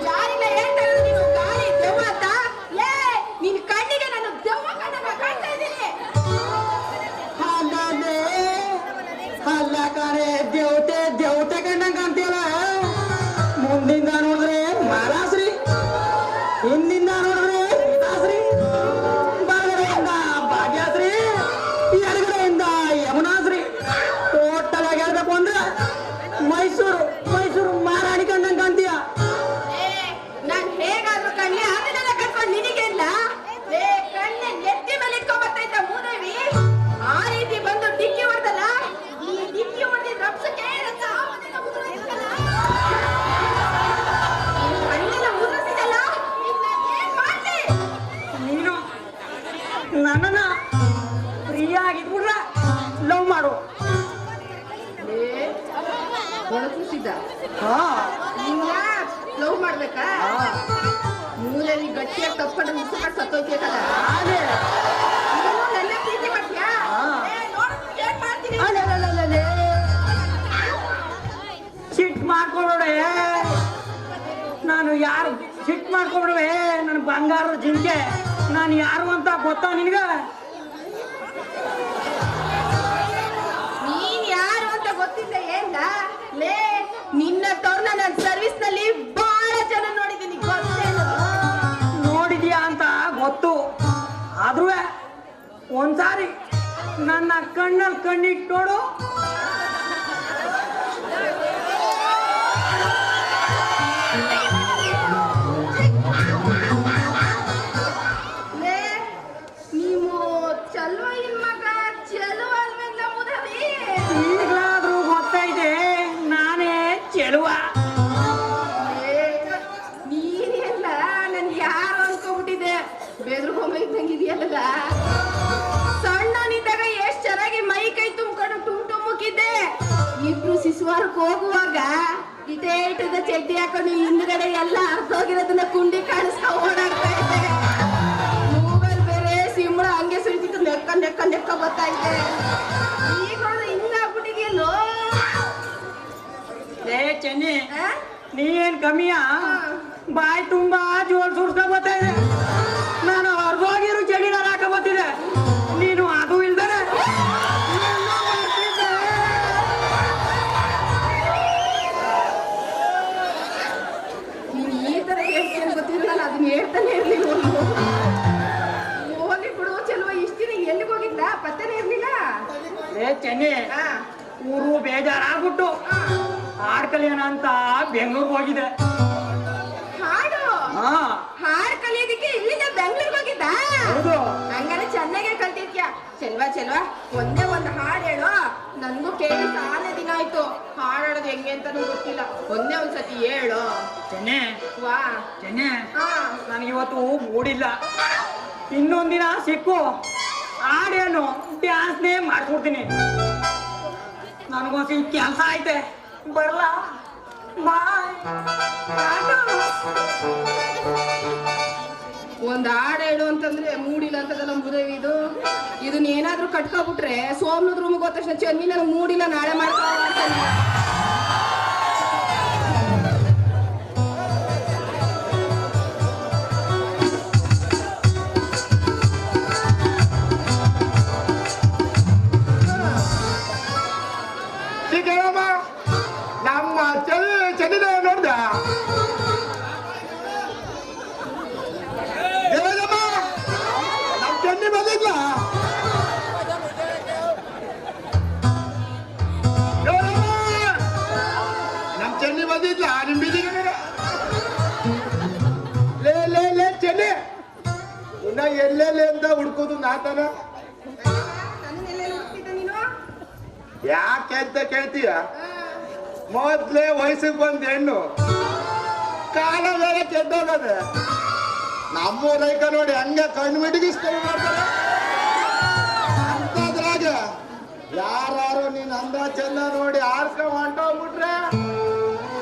ಯಾರಿಲ್ಲ ಹೇಳ್ತಾ ಇರೋದು ನೀನು ಗಾಳಿ ದೆವ್ವ ಅಂತ? ಲೇ ನಿನ್ ಕಣ್ಣಿಗೆ ನಾನು ದೆವ್ವ ಕಣ್ಣನ್ನ ಕಾಣ್ತಾ ಇದ್ದೀನಿ. ಅಲ್ಲ ಕರೆ ದೇವತೆ ದೇವತೆ ಕಂಡಂಗ ಕಾಣ್ತೀಯಲ್ಲ. ಮುಂದಿಂದ ನೋಡಿದ್ರೆ ಮಹಾರಾಶ್ರೀ, ಹಿಂದಿಂದ ನೋಡಿದ್ರೆ ಸೀತಾಶ್ರೀ, ಬಲಗಡೆಯಿಂದ ಭಾಗ್ಯಶ್ರೀ, ಎಡಗಡೆಯಿಂದ ಯಮುನಾಶ್ರೀ. ಟೋಟಲ್ ಆಗಿ ಹೇಳ್ಬೇಕು ಅಂದ್ರೆ ಮೈಸೂರು ಮೈಸೂರು ಮಹಾರಾಣಿ ಕಂಡಂಗ ಕಾಣ್ತೀಯ. ನಾನ್ ಹೇಗಾದ್ರೂ ಕಣ್ಣೆ ಅದನ್ನೆಲ್ಲ ಕಟ್ಕೊಂಡು ನಿನಗೆ ಇಲ್ಲ. ಲೇ ಕಣ್ಣೆ ನೆತ್ತಿ ಮೇಲೆ ಇಟ್ಕೊಂಡ್ ಬರ್ತಾ ಇದ್ದ ಮೂದೇವಿ ಆ ರೀತಿ ಬಂದು ಡಿಕ್ಕಿ ಹೊಡೆದಲ್ಲ. ಈ ಡಿಕ್ಕಿ ಹೊಡೆದ ರಪ್ಸಕ್ಕೆ ರಕ್ತ ಆವತ್ತಿನ ಉದುರಿಸಿದಲ್ಲ. ಕಣ್ಣೆಲ್ಲ ಉದುರಿಸಿದಲ್ಲ. ಇನ್ನ ಏನ್ ಮಾಡ್ಲಿ? ನೀನು ನನ್ನನ್ನ ಫ್ರೀಯಾಗಿದ್ಬಿಡ್ರ ಲವ್ ಮಾಡು. ಒಳಗಿಸಿದ್ದ ಹಾ ಲವ್ ಮಾಡ್ಬೇಕಾ? ಮೂಲೆಯಲ್ಲಿ ಗಟ್ಟಿಯಾಗಿ ತಪ್ಪಿಕೊಂಡ್ರೆ ಮುಸುಕಾಡ್ ಸತ್ತೋಗ್ಬೇಕಲ್ಲ. ಹಾಗೆ ನನ್ನ ಪ್ರೀತಿ ಮಾಡ್ತೀಯಾ? ನೋಡು ಏನ್ ಮಾಡ್ತೀನಿ. ಸಿಟ್ ಮಾಡ್ಕೊಂಡ್ರೆ ನಾನು ಯಾರು? ಸಿಟ್ ಮಾಡ್ಕೊಂಡ್ರೆ ನನ್ನ ಬಂಗಾರದ ಜಿಂಕೆ ನಾನು ಯಾರು ಅಂತ ಗೊತ್ತಾ ನಿನಗ? ನೀನ್ ಯಾರು ಅಂತ ಗೊತ್ತಿಲ್ಲ ಏನ್ಲ? ಲೇ ನಿನ್ನ ತವ್ರನ್ನ ನನ್ನ ಸರ್ವಿಸ್ ನಲ್ಲಿ ಬಹಳ ಜನ ನೋಡಿದ್ದೀನಿ, ಗೊತ್ತೇನು? ನೋಡಿದ್ಯಾ ಅಂತ ಗೊತ್ತು, ಆದ್ರೂ ಒಂದ್ಸಾರಿ ನನ್ನ ಕಣ್ಣಲ್ಲಿ ಕಣ್ಣಿಟ್ಟು ನೋಡು. ಲೇ ನೀವು ಚಲೋ ಇನ್ ಮಗ ಚಲೋ ಅಲ್ವೇನ್ಲ ಮುದವಿ? ಈಗಲಾದ್ರೂ ಗೊತ್ತೈತೆ ನಾನೇ ಚೆಲುವ. ನೀನೆಲ್ಲ ನನ್ ಯಾರು ಅನ್ಕೊಂಡ್ಬಿಟ್ಟಿದೆ. ಬೆದ್ರುಗೊಂಬ ಇದ್ದಂಗಿದೆಯಲ್ಲ. ಸಣ್ಣನಿದ್ದಾಗ ಎಷ್ಟ್ ಚೆನ್ನಾಗಿ ಮೈ ಕೈ ತುಂಬ್ಕೊಂಡು ಟುಮ್ಟುಮ್ಮಕ್ಕಿದ್ದೆ. ಇಬ್ರು ಶಿಶುವಾರಕ್ಕೆ ಹೋಗುವಾಗ ಇಟೇ ಇಟ್ಟದ ಚಡ್ಡಿ ಹಾಕೊಂಡು ಹಿಂದ್ಗಡೆ ಎಲ್ಲ ಅರ್ಧೋಗಿರೋದನ್ನ ಕುಂಡಿ ಕಾಣಿಸ್ತಾ ಓಡಾಡ್ತಾ ಇದ್ದೆ. ಮೂಗಲ್ ಬೇರೆ ಸಿಂಬಳ ಹಂಗೆ ಸುಳಿತಿತ್ತು, ನೆಕ್ಕ ನೆಕ್ಕ ನೆಕ್ಕ ಬರ್ತಾ ಇದ್ದೆ. ಈಗ ಹಿಂಗಾಗ್ಬಿಟ್ಟಿದ್ಯಲ್ಲೋ. ಏ ಚೆನ್ನಿ, ನೀನ್ ಕಮ್ಮಿಯಾ? ಬಾಯಿ ತುಂಬಾ ಜೋಲ್ ಸುರ್ಸ್ಕ ಬರ್ತಾ ಇದೆ. ನಾನು ಅರ್ಧೋಗಿರೋ ಚಳಿ ನಾನು ಹಾಕ ಬರ್ತಿದ್ದೆ, ನೀನು ಅದು ಇಲ್ದಾನೆ ನೀನ್ ಈ ತರ ಹೇಳ್ತೀನಿ ಗೊತ್ತಿರಲ್ಲ, ಅದನ್ನ ಹೇಳ್ತಾನೆ ಇರ್ಲಿಲ್ಲ. ಹೋಗ್ಲಿ ಬಿಡು ಚೆಲುವ. ಇಷ್ಟ ದಿನ ಎಲ್ಲಿಗೆ ಹೋಗಿದ್ದ? ಪತ್ತೆನೇ ಇರ್ಲಿಲ್ಲ. ಏ ಚೆನ್ನಿ, ಊರು ಬೇಜಾರಾಗ್ಬಿಟ್ಟು ಹಾಡ್ ಕಲಿಯೋಣ ಅಂತ ಬೆಂಗಳೂರಿಗೆ ಹೋಗಿದೆ. ಹಾಡು ಹಾಡು ಕಲಿಯೋದಕ್ಕೆ ಇಲ್ಲಿಂದ ಬೆಂಗಳೂರಿಗೆ ಹೋಗಿದ್ದ? ಹೌದು. ಹಂಗಾರೆ ಚೆನ್ನಾಗೆ ಕಲ್ತಿದ್ಯಾ. ಚೆಲ್ವಾ ಚೆಲ್ವಾ, ಒಂದೇ ಒಂದು ಹಾಡು ಹೇಳು. ನನ್ಗೂ ಕೇಳಿ ಸಾಲೆ ದಿನ ಆಯ್ತು. ಹಾಡೋದು ಹೆಂಗೆ ಅಂತಾನು ಗೊತ್ತಿಲ್ಲ. ಒಂದೇ ಒಂದ್ಸತಿ ಹೇಳು. ಚೆನ್ನಿ ವಾ ಚೆನ್ನಿ, ನನಗಿವತ್ತು ಮೂಡಿಲ್ಲ. ಇನ್ನೊಂದಿನ ಸಿಕ್ಕು ಹಾಡೇನು ಡ್ಯಾನ್ಸ್ನೇ ಮಾಡ್ಕೊಡ್ತೀನಿ. ನನಗೋಸಿ ಕೆಲಸ ಐತೆ, ಬರ್ಲಾ? ಬಾಯ್. ಒಂದ್ ಹಾಡು ಹೇಳು ಅಂತಂದ್ರೆ ಮೂಡಿಲ್ಲ ಅಂತದಲ್ಲ ಮುದೇವಿ. ಇದನ್ನ ಏನಾದ್ರೂ ಕಟ್ಕೊಬಿಟ್ರೆ ಸೋಮ್ನದ್ ರೂಮ್ಗೆ ಹೋದ ತಕ್ಷಣ ಚೆನ್ನಿ ನನಗೆ ಮೂಡಿಲ್ಲ ನಾಳೆ ಮಾಡ್ಕೊ ಅಂತಾನೆ. ನಮ್ಮ ಚೆನ್ನಿನ ನೋಡ್ದ ನಮ್ ಚೆನ್ನಿ ಬಂದಿದ್ಲ. ನಮ್ ಚೆನ್ನಿ ಬಂದಿದ್ಲ ನಿಮ್ ಬೀದಿಗೆ. ಲೇ ಲೇ ಲೇ ಚೆನ್ನಿ, ಇನ್ನ ಎಲ್ಲೆಲ್ಲಿ ಅಂತ ಹುಡ್ಕೋದು ನಾತನ. ಯಾಕೆ ಅಂತ ಕೇಳ್ತೀಯ? ಮೊದ್ಲೇ ವಯಸ್ಸಿಗೆ ಬಂದ ಹೆಣ್ಣು ಕಾಲ ಬೇರೆ ಕೆಟ್ಟೋಗದೆ. ನಮ್ಮ ರೈಕ ನೋಡಿ ಹಂಗೆ ಕಣ್ಣು ಮಿಡಿಗಿಸ್ಕೊಂಡು ಮಾಡ್ತಾರೆ. ಅಂತದ್ರಾಗ ಯಾರು ನೀನ್ ಅಂದ ಚಂದ ನೋಡಿ ಆರ್ಸ್ಕೊಂಡ್ ಹೊಂಟೋಗ್ಬಿಟ್ರೆ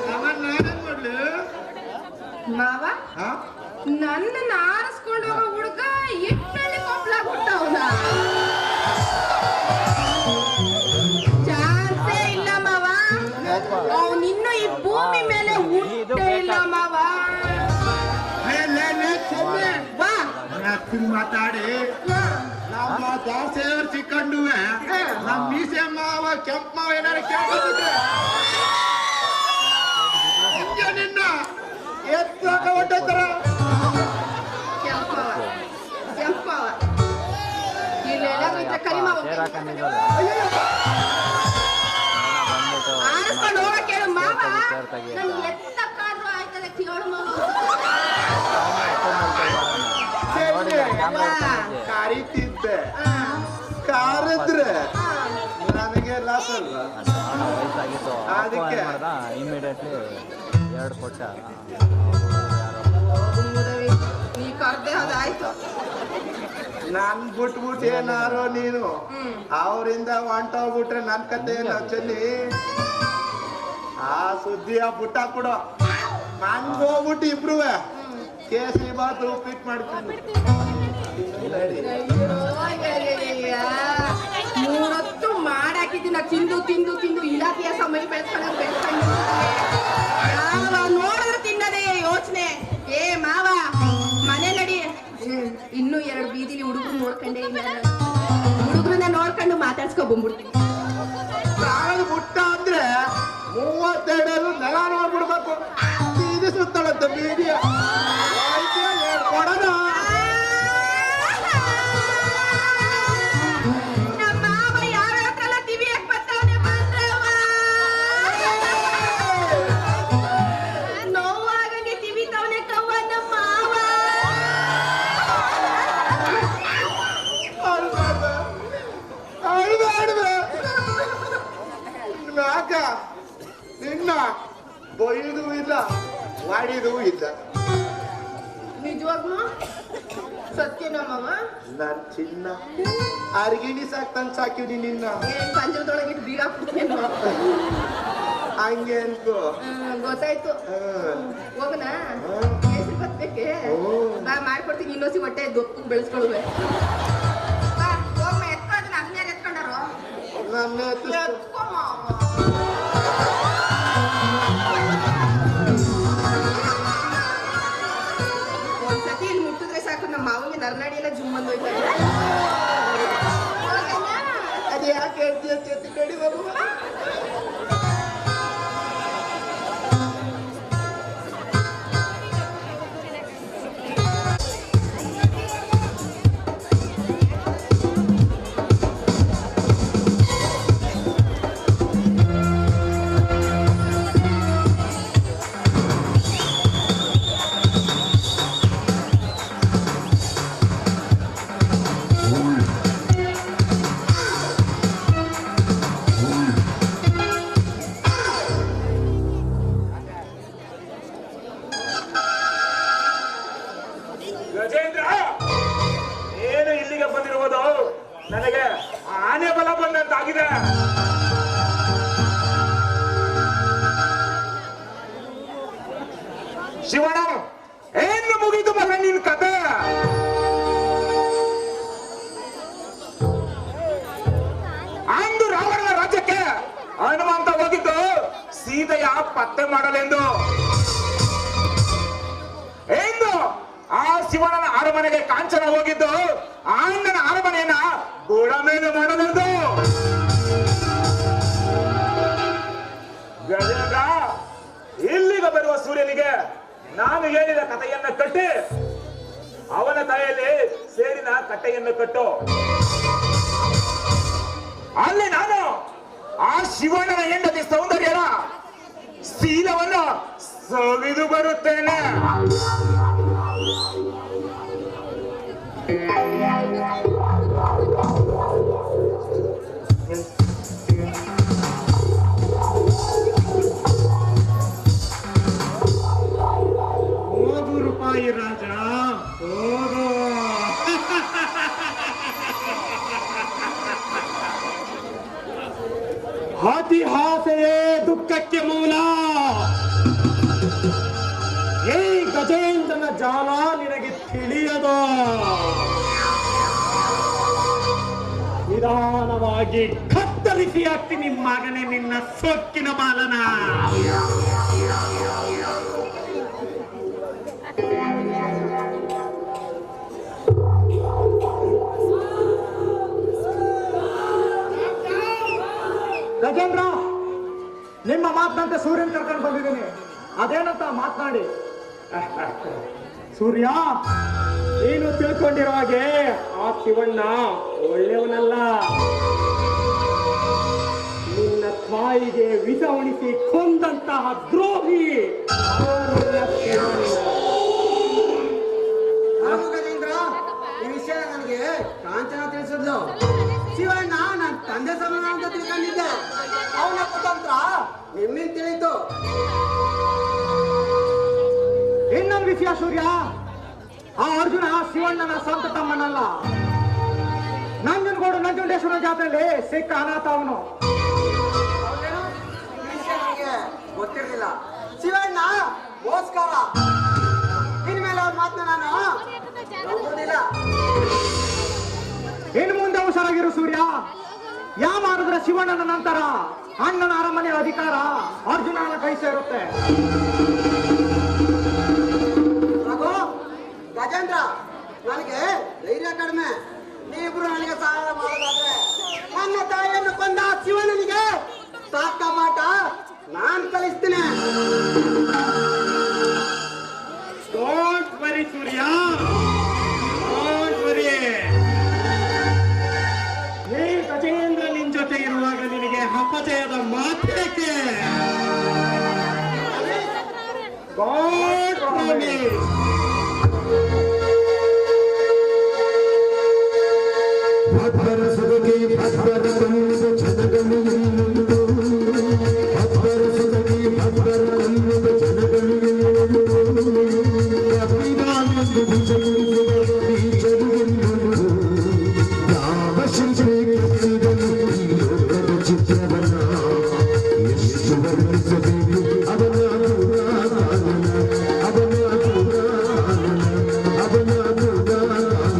ನಾನೇನ್ ಮಾಡ್ಲಿ? ಮಾವ ನನ್ನ ಆರಿಸ್ಕೊಂಡು ಹೋಗೋ ಹುಡುಗ ಇಟ್ಟಲ್ಲಿ ಕೊಪ್ಪಲಾಗ್ಬಿಟ್ಟವನ. ಚಾನ್ಸೇ ಇಲ್ಲ ಮಾವ. ಅವನಿನ್ನು ಈ ಭೂಮಿ ಮೇಲೆ ಮಾತಾಡಿ ನಮ್ಮ ದಾಸೇವ್ರ ಚಿಕ್ಕಂಡುವೆ ನಮ್ಮ ಮೀಸೆ ಮಾವ ಕೆಂಪ ಮಾವ ಏನಾರ ಕೇಳ್ಬಿಟ್ರೆ ನಿನ್ನ ಎತ್ತಾಕ ಹೊಟ್ಟೈತಾರ. ಕೆಂಪವ ಇಲ್ಲೆಲ್ಲಾದ್ರೂ ಇದ್ರೆ ಕರಿಮಾವ ಆರಿಸ್ಕೊಂಡು ಹೋಗಕ್ ಹೇಳು ಮಾವ. ನನ್ ಎತ್ತಕ್ಕಾದ್ರೂ ಆಯ್ತದೆ ಕೇಳು ಮಾವ. ಕರಿತಿದ್ದೆ ಕಾರಿದ್ರೆ ನನಗೆ ಲಾಸ್ ಅಲ್ವಾ? ಅದಕ್ಕೆ ಇಮಿಡಿಯೇಟ್ಲಿ 2 ಕೊಟ್ಟ ನೀ ಕರ್ದೆ ಅದಾಯ್ತು. ನಾನ್ ಬಿಟ್ಬಿಟ್ಟು ಏನಾರೋ ನೀನು ಅವರಿಂದ ಹೊಂಟೋಗ್ಬಿಟ್ರೆ ನನ್ ಕತೆ ಏನೋ ಚೆಲ್ಲಿ ಆ ಸುದ್ದಿಯ ಪುಟ್ಟ ಕೊಡು. ಹಂಗ ಹೋಗ್ಬಿಟ್ಟು ಇಬ್ರು ಕೇಸರಿ ಬಾತ್ ಉಪ್ಪಿಟ್ಟು ಮಾಡ್ತೀನಿ. ಮೂರೊತ್ತು ಮಾಡಾಕಿದ್ದೀನಿ ತಿಂದು ತಿಂದು ತಿಂದು ಇಲಾಖೆಯ ಸಮಯ ಬೆಳೆಸ್ಕೊಂಡು ನೋಡಿದ್ರೆ ತಿನ್ನದೇ ಯೋಚನೆ. ಏ ಮಾವ ಮನೆ ನಡಿ. ಇನ್ನು 2 ಬೀದಿಲಿ ಹುಡುಗರು ನೋಡ್ಕೊಂಡೆ ಇಲ್ಲ. ಹುಡುಗರನ್ನ ನೋಡ್ಕೊಂಡು ಮಾತಾಡ್ಸ್ಕೊ ಬಂದ್ಬಿಡ್ತೀನಿ. ಕಾಳು ಬುಟ್ಟ ಅಂದ್ರೆ 32 ನೆಲ ನೋಡ್ಬಿಡ್ಬೇಕು. ಬೀದಿ ಸುತ್ತಳಂತ ಬೀದಿಯ ಕೊಡೋಣ. ನಮ್ಮ ಮಾವ ಯಾವ್ಯಾವ್ದ್ರೆಲ್ಲ ಟಿವಿ ಯಾಕೆ ಬರ್ತಾವನೆ ಬಂದ್ರವ ನೋವಾಗಂಗೆ ಟಿವಿ ತವನೆ ಕವ್ವ ನಮ್ಮ ಮಾವ. ಯಾಕ ನಿನ್ನ ಬೈದು ಇಲ್ಲ ವಾಡಿದು ಇಲ್ಲ. ನಿಜವಾಗ್ಲೂ ಸತ್ಯನ ಮಾವ. ನನ್ ಚಿನ್ನ ಅರ್ಗಿಣಿ ಸಾಕ್ತಂಗ್ ಸಾಕಿವ್ನಿ ನಿನ್ನ. ಏನ್ ಪಂಜರದೊಳಗಿಟ್ಟು ಬೀಗ ಹಾಕ್ಬಿಡ್ತೀನಿ. ಹಂಗೆ ಅನ್ಕೋ. ಗೊತ್ತಾಯ್ತು. ಹೋಗಣ ಕೇಸರಿ ಬತ್ಬೇಕೆ ಬಾ ಮಾಡ್ಕೊಡ್ತೀನಿ. ಇನ್ನೊಸಿ ಹೊಟ್ಟೆ ದೊಪ್ಪು ಬೆಳೆಸ್ಕೊಳುವೆ. ಬಾ ಹೋಗ ಎತ್ಕೊಂಡು ಅದನ್ನ ಎತ್ಕೊಂಡಾರು ನನ್ನ ಎತ್ಕೊ ಮಾವ. ಒಂದ್ಸತಿ ಇಲ್ಲಿ ಮುಟ್ಟಿದ್ರೆ ಸಾಕು ನಮ್ಮ ಮಾವನಿಗೆ ನರನಾಡಿ ಎಲ್ಲ ಜುಮ್ ಬಂದೋಯ್ತಾರೆ. ಅದು ಯಾಕೆ ಹೇಳ್ತೀಯ ಚೆತ್ತಿ ಕಡಿ ಬಾಬು? ಗಜೇಂದ್ರ, ಏನು ಇಲ್ಲಿಗೆ ಬಂದಿರುವುದು? ನನಗೆ ಆನೆ ಬಲ ಬಂದಂತಾಗಿದೆ. ಶಿವಣ್ಣ, ಏನು ಮುಗಿದು ಬಲ್ಲ ನಿನ್ ಕತೆ? ಅಂದು ರಾವಣನ ರಾಜ್ಯಕ್ಕೆ ಹನುಮಂತ ಹೋಗಿದ್ದು ಸೀತೆಯ ಪತ್ತೆ ಮಾಡಲೆಂದು. ಎಂದು ಆ ಶಿವಣ್ಣನ ಅರಮನೆಗೆ ಕಾಂಚನ ಹೋಗಿದ್ದು ಅಣ್ಣನ ಅರಮನೆಯನ್ನ ಬುಡಮೇಲು ಮಾಡಲೆಂದು. ಗಜೇಂದ್ರ, ಇಲ್ಲಿಗೆ ಬರುವ ಸೂರ್ಯನಿಗೆ ನಾನು ಹೇಳಿದ ಕಥೆಯನ್ನ ಕಟ್ಟಿ ಅವನ ತಲೆಯಲ್ಲಿ ಸೇರಿನ ಕಟ್ಟೆಯನ್ನು ಕಟ್ಟು. ಅಲ್ಲಿ ನಾನು ಆ ಶಿವಣ್ಣನ ಹೆಂಡತಿ ಸೌಂದರ್ಯನ ಶೀಲವನ್ನು ಸವಿದು ಬರುತ್ತೇನೆ. ₹5 ರಾಜ ಹೋಗೋ. ಅತಿಹಾಸೆಯೇ ದುಃಖಕ್ಕೆ ಮೂಲ. ಈ ಗಜೇಂದ್ರನ ಜಾಲ ನಿನಗೆ ತಿಳಿಯದು. ನಿಧಾನವಾಗಿ ಕತ್ತರಿಸಿ ಹಾಕ್ತೀನಿ ಮಗನೇ ನಿನ್ನ ಸೊಕ್ಕಿನ ಬಾಲನ. ನಿಮ್ಮ ಮಾತಂತೆ ಸೂರ್ಯನ್ ಕರ್ಕೊಂಡು ಬಂದಿದ್ದೀನಿ, ಅದೇನಂತ ಮಾತನಾಡಿ. ಸೂರ್ಯ, ನೀನು ತಿಳ್ಕೊಂಡಿರೋ ಹಾಗೆ ಆ ಶಿವಣ್ಣ ಒಳ್ಳೆಯವನಲ್ಲ. ನಿನ್ನ ತಾಯಿಗೆ ವಿಷ ಉಣಿಸಿ ಕೊಂದಂತಹ ದ್ರೋಹಿ ಗಜೇಂದ್ರ. ಈ ವಿಷಯ ನನಗೆ ಕಾಂಚನ ತಿಳಿಸಿದ್ಲು. ಶಿವಣ್ಣ ನನ್ನ ತಂದೆ ಸಮಾನ ಅಂತ ತಿಳ್ಕೊಂಡಿದ್ದೆ. ಅವನ ಕುತಂತ್ರ ನಿಮ್ಮಿಂದ ತಿಳಿತು. ಇನ್ನೊಂದು ವಿಷಯ ಸೂರ್ಯ, ಆ ಅರ್ಜುನ ಶಿವಣ್ಣನ ಸ್ವಂತ ತಮ್ಮನಲ್ಲ. ನಂಜನಗೂಡು ನಂಜುಂಡೇಶ್ವರ ಜಾತ್ರೆಯಲ್ಲಿ ಸಿಕ್ಕ ಅನಾಥ ಅವನು. ನನಗೆ ಗೊತ್ತಿರಲಿಲ್ಲ. ಶಿವಣ್ಣ ಮೋಸ್ಕರ. ಇನ್ಮೇಲೆ ಅವ್ರ ಮಾತನ್ನ ನಾನು ನಂಬೋದಿಲ್ಲ. ಇನ್ನು ಮುಂದೆ ಹುಷಾರಾಗಿರು ಸೂರ್ಯ. ಯಾವ ಮಾಡಿದ್ರೆ ಶಿವಣ್ಣನ ನಂತರ ಅಣ್ಣನ ಅರಮನೆ ಅಧಿಕಾರ ಅರ್ಜುನನ ಕೈ ಸೇರುತ್ತೆ. ರಘು, ಗಜೇಂದ್ರ, ನನಗೆ ಧೈರ್ಯ ಕಡಿಮೆ. ನೀವಿಬ್ರು ನನಗೆ ಸಹಾಯ ಮಾಡೋದಾದ್ರೆ ನನ್ನ ತಾಯಿಯನ್ನು ಕೊಂದ ಶಿವಣ್ಣನಿಗೆ ಸಾಕ ಮಾಟ ನಾನ್ ಕಲಿಸ್ತೀನಿ. Don't worry Surya, don't worry. Hey Gajendra, ನಿನ್ ಜೊತೆ ಇರುವಾಗ ನಿನಗೆ ಅಪಜಯದ ಮಾತ್ರಕ್ಕೆ ಗಾಡ್ ಪ್ರಾಮಿಸ್. ಭಕ್ತರ ಸುಗಗಿ ಭಕ್ತರ ಕಣ್ಣು ಜನಗಣಿಯುವುದು, ಭಕ್ತರ ಸುಗಗಿ ಭಕ್ತರ ಕಣ್ಣು ಜನಗಣಿಯುವುದು, ಅಭಿರಾಮಂದು ಭುಜಗುರುಗಳ ಬೀಜರುವುದು, ಯಾವ ಶಿಲ್ಪಿ ಕೆತ್ತಿದನು ಈ ಲೋಕದ ಚಿತ್ರವನ್ನ, ಎಷ್ಟು ವರ್ಣಿಸಬೇಕು ಅವನ ಪುರಾಣನ, ಅವನ ಪುರಾಣನ, ಅವನ ಪುರಾಣನ.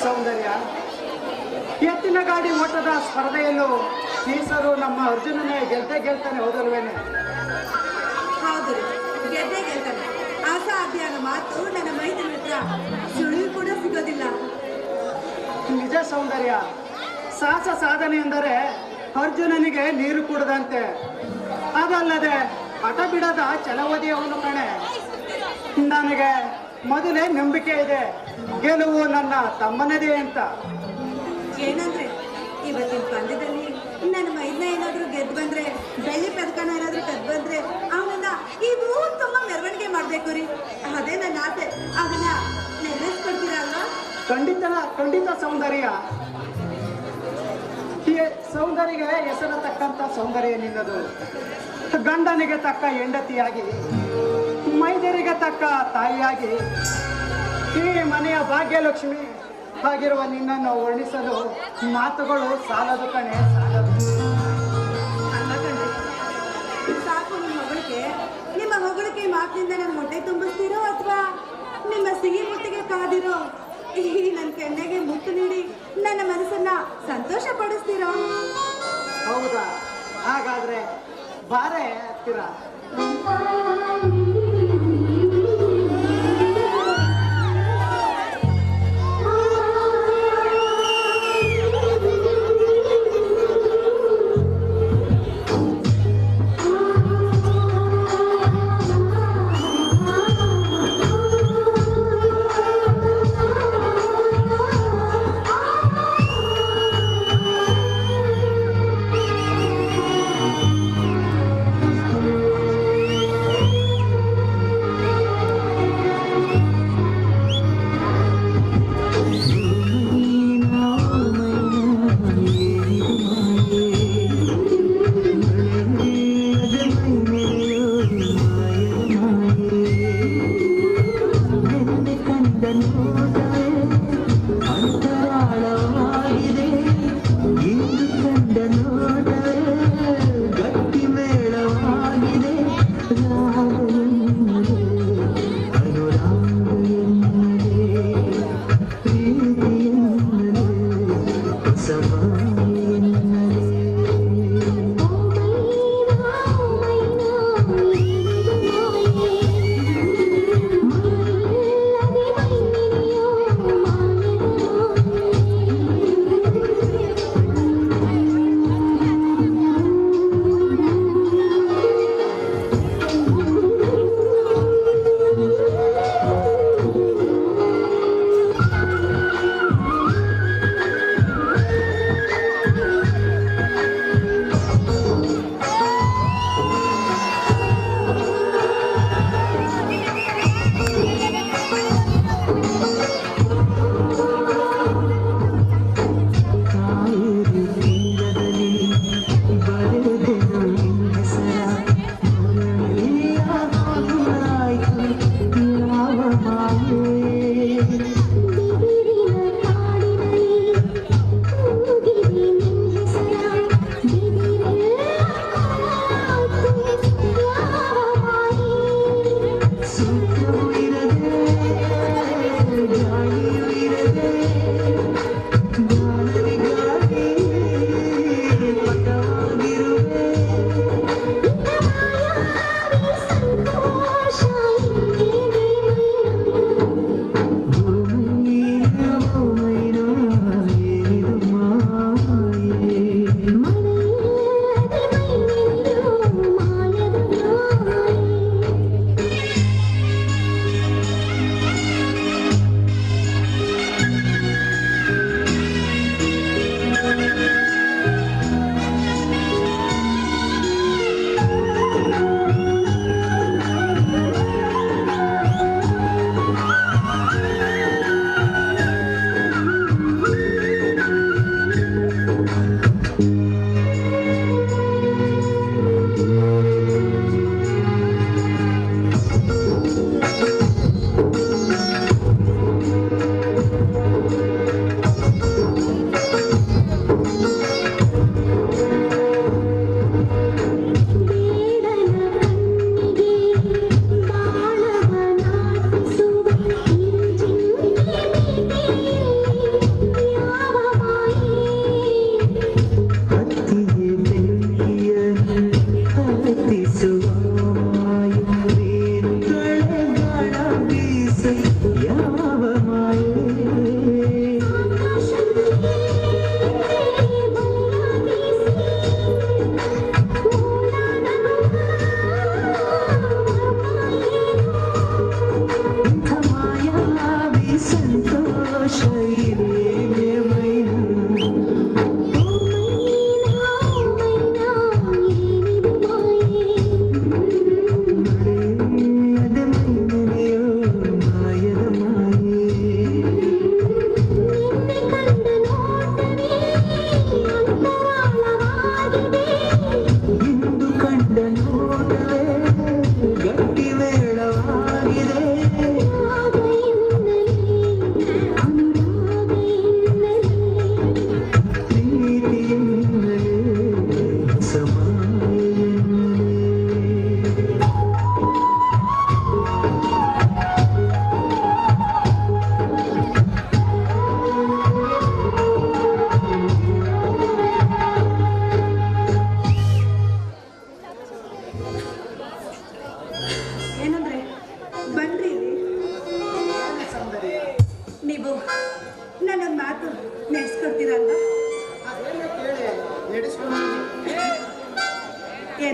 ಸೌಂದರ್ಯ, ಎತ್ತಿನ ಗಾಡಿ ಓಟದ ಸ್ಪರ್ಧೆಯಲ್ಲೂ ಟೀಸರು ನಮ್ಮ ಅರ್ಜುನನೇ ಗೆಲ್ತಾನೆ ಹೌದಲ್ವೇನೆ? ಹೌದು ರೀ, ಗೆದ್ದೇ ಗೆಲ್ತಾನೆ. ಅಸಾಧ್ಯ ಅನ್ನೋ ಮಾತು ನನ್ನ ಮೈದನ ಹತ್ರ ಸುಳಿವು ಕೂಡ ಸಿಗೋದಿಲ್ಲ. ನಿಜ ಸೌಂದರ್ಯ, ಸಾಹಸ ಸಾಧನೆ ಎಂದರೆ ಅರ್ಜುನನಿಗೆ ನೀರು ಕುಡದಂತೆ. ಅದಲ್ಲದೆ ಹಠ ಬಿಡದ ಛಲವದಿಯವನು ಕಣೆ. ನನಗೆ ಮೊದಲೇ ನಂಬಿಕೆ ಇದೆ, ಗೆಲುವು ನನ್ನ ತಮ್ಮನದೇ ಅಂತ. ಏನಂದ್ರೆ ಇವತ್ತಿನ ಪಂದ್ಯದಲ್ಲಿ ನನ್ನ ಮೈದನ ಏನಾದ್ರೂ ಗೆದ್ದು ಬಂದ್ರೆ, ಬೆಳ್ಳಿ ಪದಕನ ಏನಾದ್ರೂ ಕದ್ದು ಬಂದ್ರೆ ಅವನನ್ನ ಈ ಊರು ತುಂಬಾ ಮೆರವಣಿಗೆ ಮಾಡ್ಬೇಕು ರೀ. ಅದೇ ನನ್ನ ಆಸೆ. ಅದನ್ನ ನೆರವೇರಿಸ್ಕೊಡ್ತೀರಾ ಅಲ್ವಾ? ಖಂಡಿತ ಸೌಂದರ್ಯ. ಈ ಸೌಂದರ್ಯಗೆ ಹೆಸರ ತಕ್ಕಂತ ಸೌಂದರ್ಯ ನಿನ್ನದು. ಗಂಡನಿಗೆ ತಕ್ಕ ಹೆಂಡತಿಯಾಗಿ, ಮೈದರಿಗೆ ತಕ್ಕ ತಾಯಿಯಾಗಿ, ಈ ಮನೆಯ ಭಾಗ್ಯಲಕ್ಷ್ಮಿ ಆಗಿರುವ ನಿನ್ನನ್ನು ವರ್ಣಿಸಲು ಮಾತುಗಳು ಸಾಲದು ಕಣೆ, ಸಾಲದು. ಅಲ್ಲ ಕಣ್ರಿ, ಸಾಕು ನಿಮ್ಮ ಹೊಗಳಿಕೆ ಮಾತಿನಿಂದ ನನ್ನ ಹೊಟ್ಟೆ ತುಂಬಿಸ್ತೀರೋ ಅಥವಾ ನಿಮ್ಮ ಸಿಹಿ ಮುತ್ತಿಗೆ ಕಾದಿರೋ ಈ ನನ್ನ ಕೆನ್ನೆಗೆ ಮುತ್ತು ನೀಡಿ ನನ್ನ ಮನಸ್ಸನ್ನ ಸಂತೋಷ ಪಡಿಸ್ತೀರೋ? ಹೌದಾ? ಹಾಗಾದ್ರೆ ಬಾರೆ ಹತ್ತಿರ.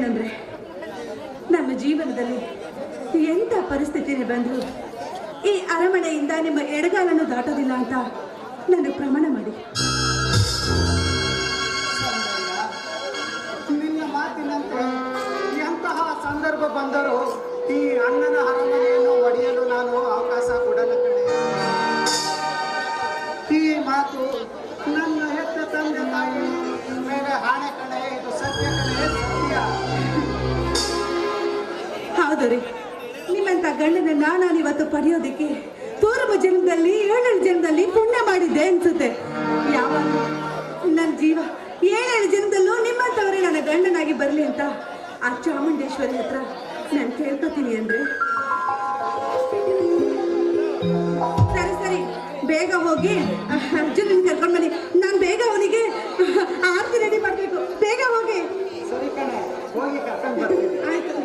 ಏನಂದ್ರೆ ನಮ್ಮ ಜೀವನದಲ್ಲಿ ಎಂಥ ಪರಿಸ್ಥಿತಿನೇ ಬಂದ್ರು ಈ ಅರಮನೆಯಿಂದ ನಿಮ್ಮ ಎಡಗಾಲನ್ನು ದಾಟೋದಿಲ್ಲ ಅಂತ ನನಗೆ ಪ್ರಮಾಣ ಮಾಡಿ. ನಿನ್ನ ಮಾತಿನಂತೆ ಎಂತಹ ಸಂದರ್ಭ ಬಂದರೂ ಈ ಅಣ್ಣನ ಅರಮನೆಯನ್ನು ಒಡೆಯಲು ನಾನು ಅವಕಾಶ ಕೊಡಲು ಕಣೆ. ಈ ಮಾತು ನನ್ನ ಹೆತ್ತ ತಂದೆ ತಾಯಿ ಮೇಲೆ ಹಾಣೆ ಕಣೆ, ಇದು ಸತ್ಯ ಕಣೆ, ಸತ್ಯ. ಹೌದು ರೀ, ನಿಮ್ಮಂತ ಗಂಡನನ್ನ ನಾನು ಇವತ್ತು ಪಡೆಯೋದಕ್ಕೆ ಪೂರ್ವ ಜನ್ಮದಲ್ಲಿ 7 ಜನ್ಮದಲ್ಲಿ ಪುಣ್ಯ ಮಾಡಿದ್ದೆ ಅನ್ಸುತ್ತೆ. ಯಾವಾಗ ನನ್ನ ಜೀವ 7 ಜನ್ಮದಲ್ಲೂ ನಿಮ್ಮಂತವರೇ ನನ್ನ ಗಂಡನಾಗಿ ಬರಲಿ ಅಂತ ಆ ಚಾಮುಂಡೇಶ್ವರಿ ಹತ್ರ ನಾನು ಕೇಳ್ಕೊತೀನಿ ಅಂದ್ರೆ. ಸರಿ ಸರಿ, ಬೇಗ ಹೋಗಿ ಅರ್ಜುನನ್ ಕರ್ಕೊಂಡ್ ಬನ್ನಿ. ನಾನು ಬೇಗ ಅವನಿಗೆ ಆರತಿ ರೆಡಿ ಮಾಡ್ಬೇಕು. ಬೇಗ ಹೋಗಿ. ಸರಿ ಕಣೆ, ಹೋಗಿ ಕರ್ಕೊಂಡು ಬರ್ತೀನಿ. ಆಯ್ತು.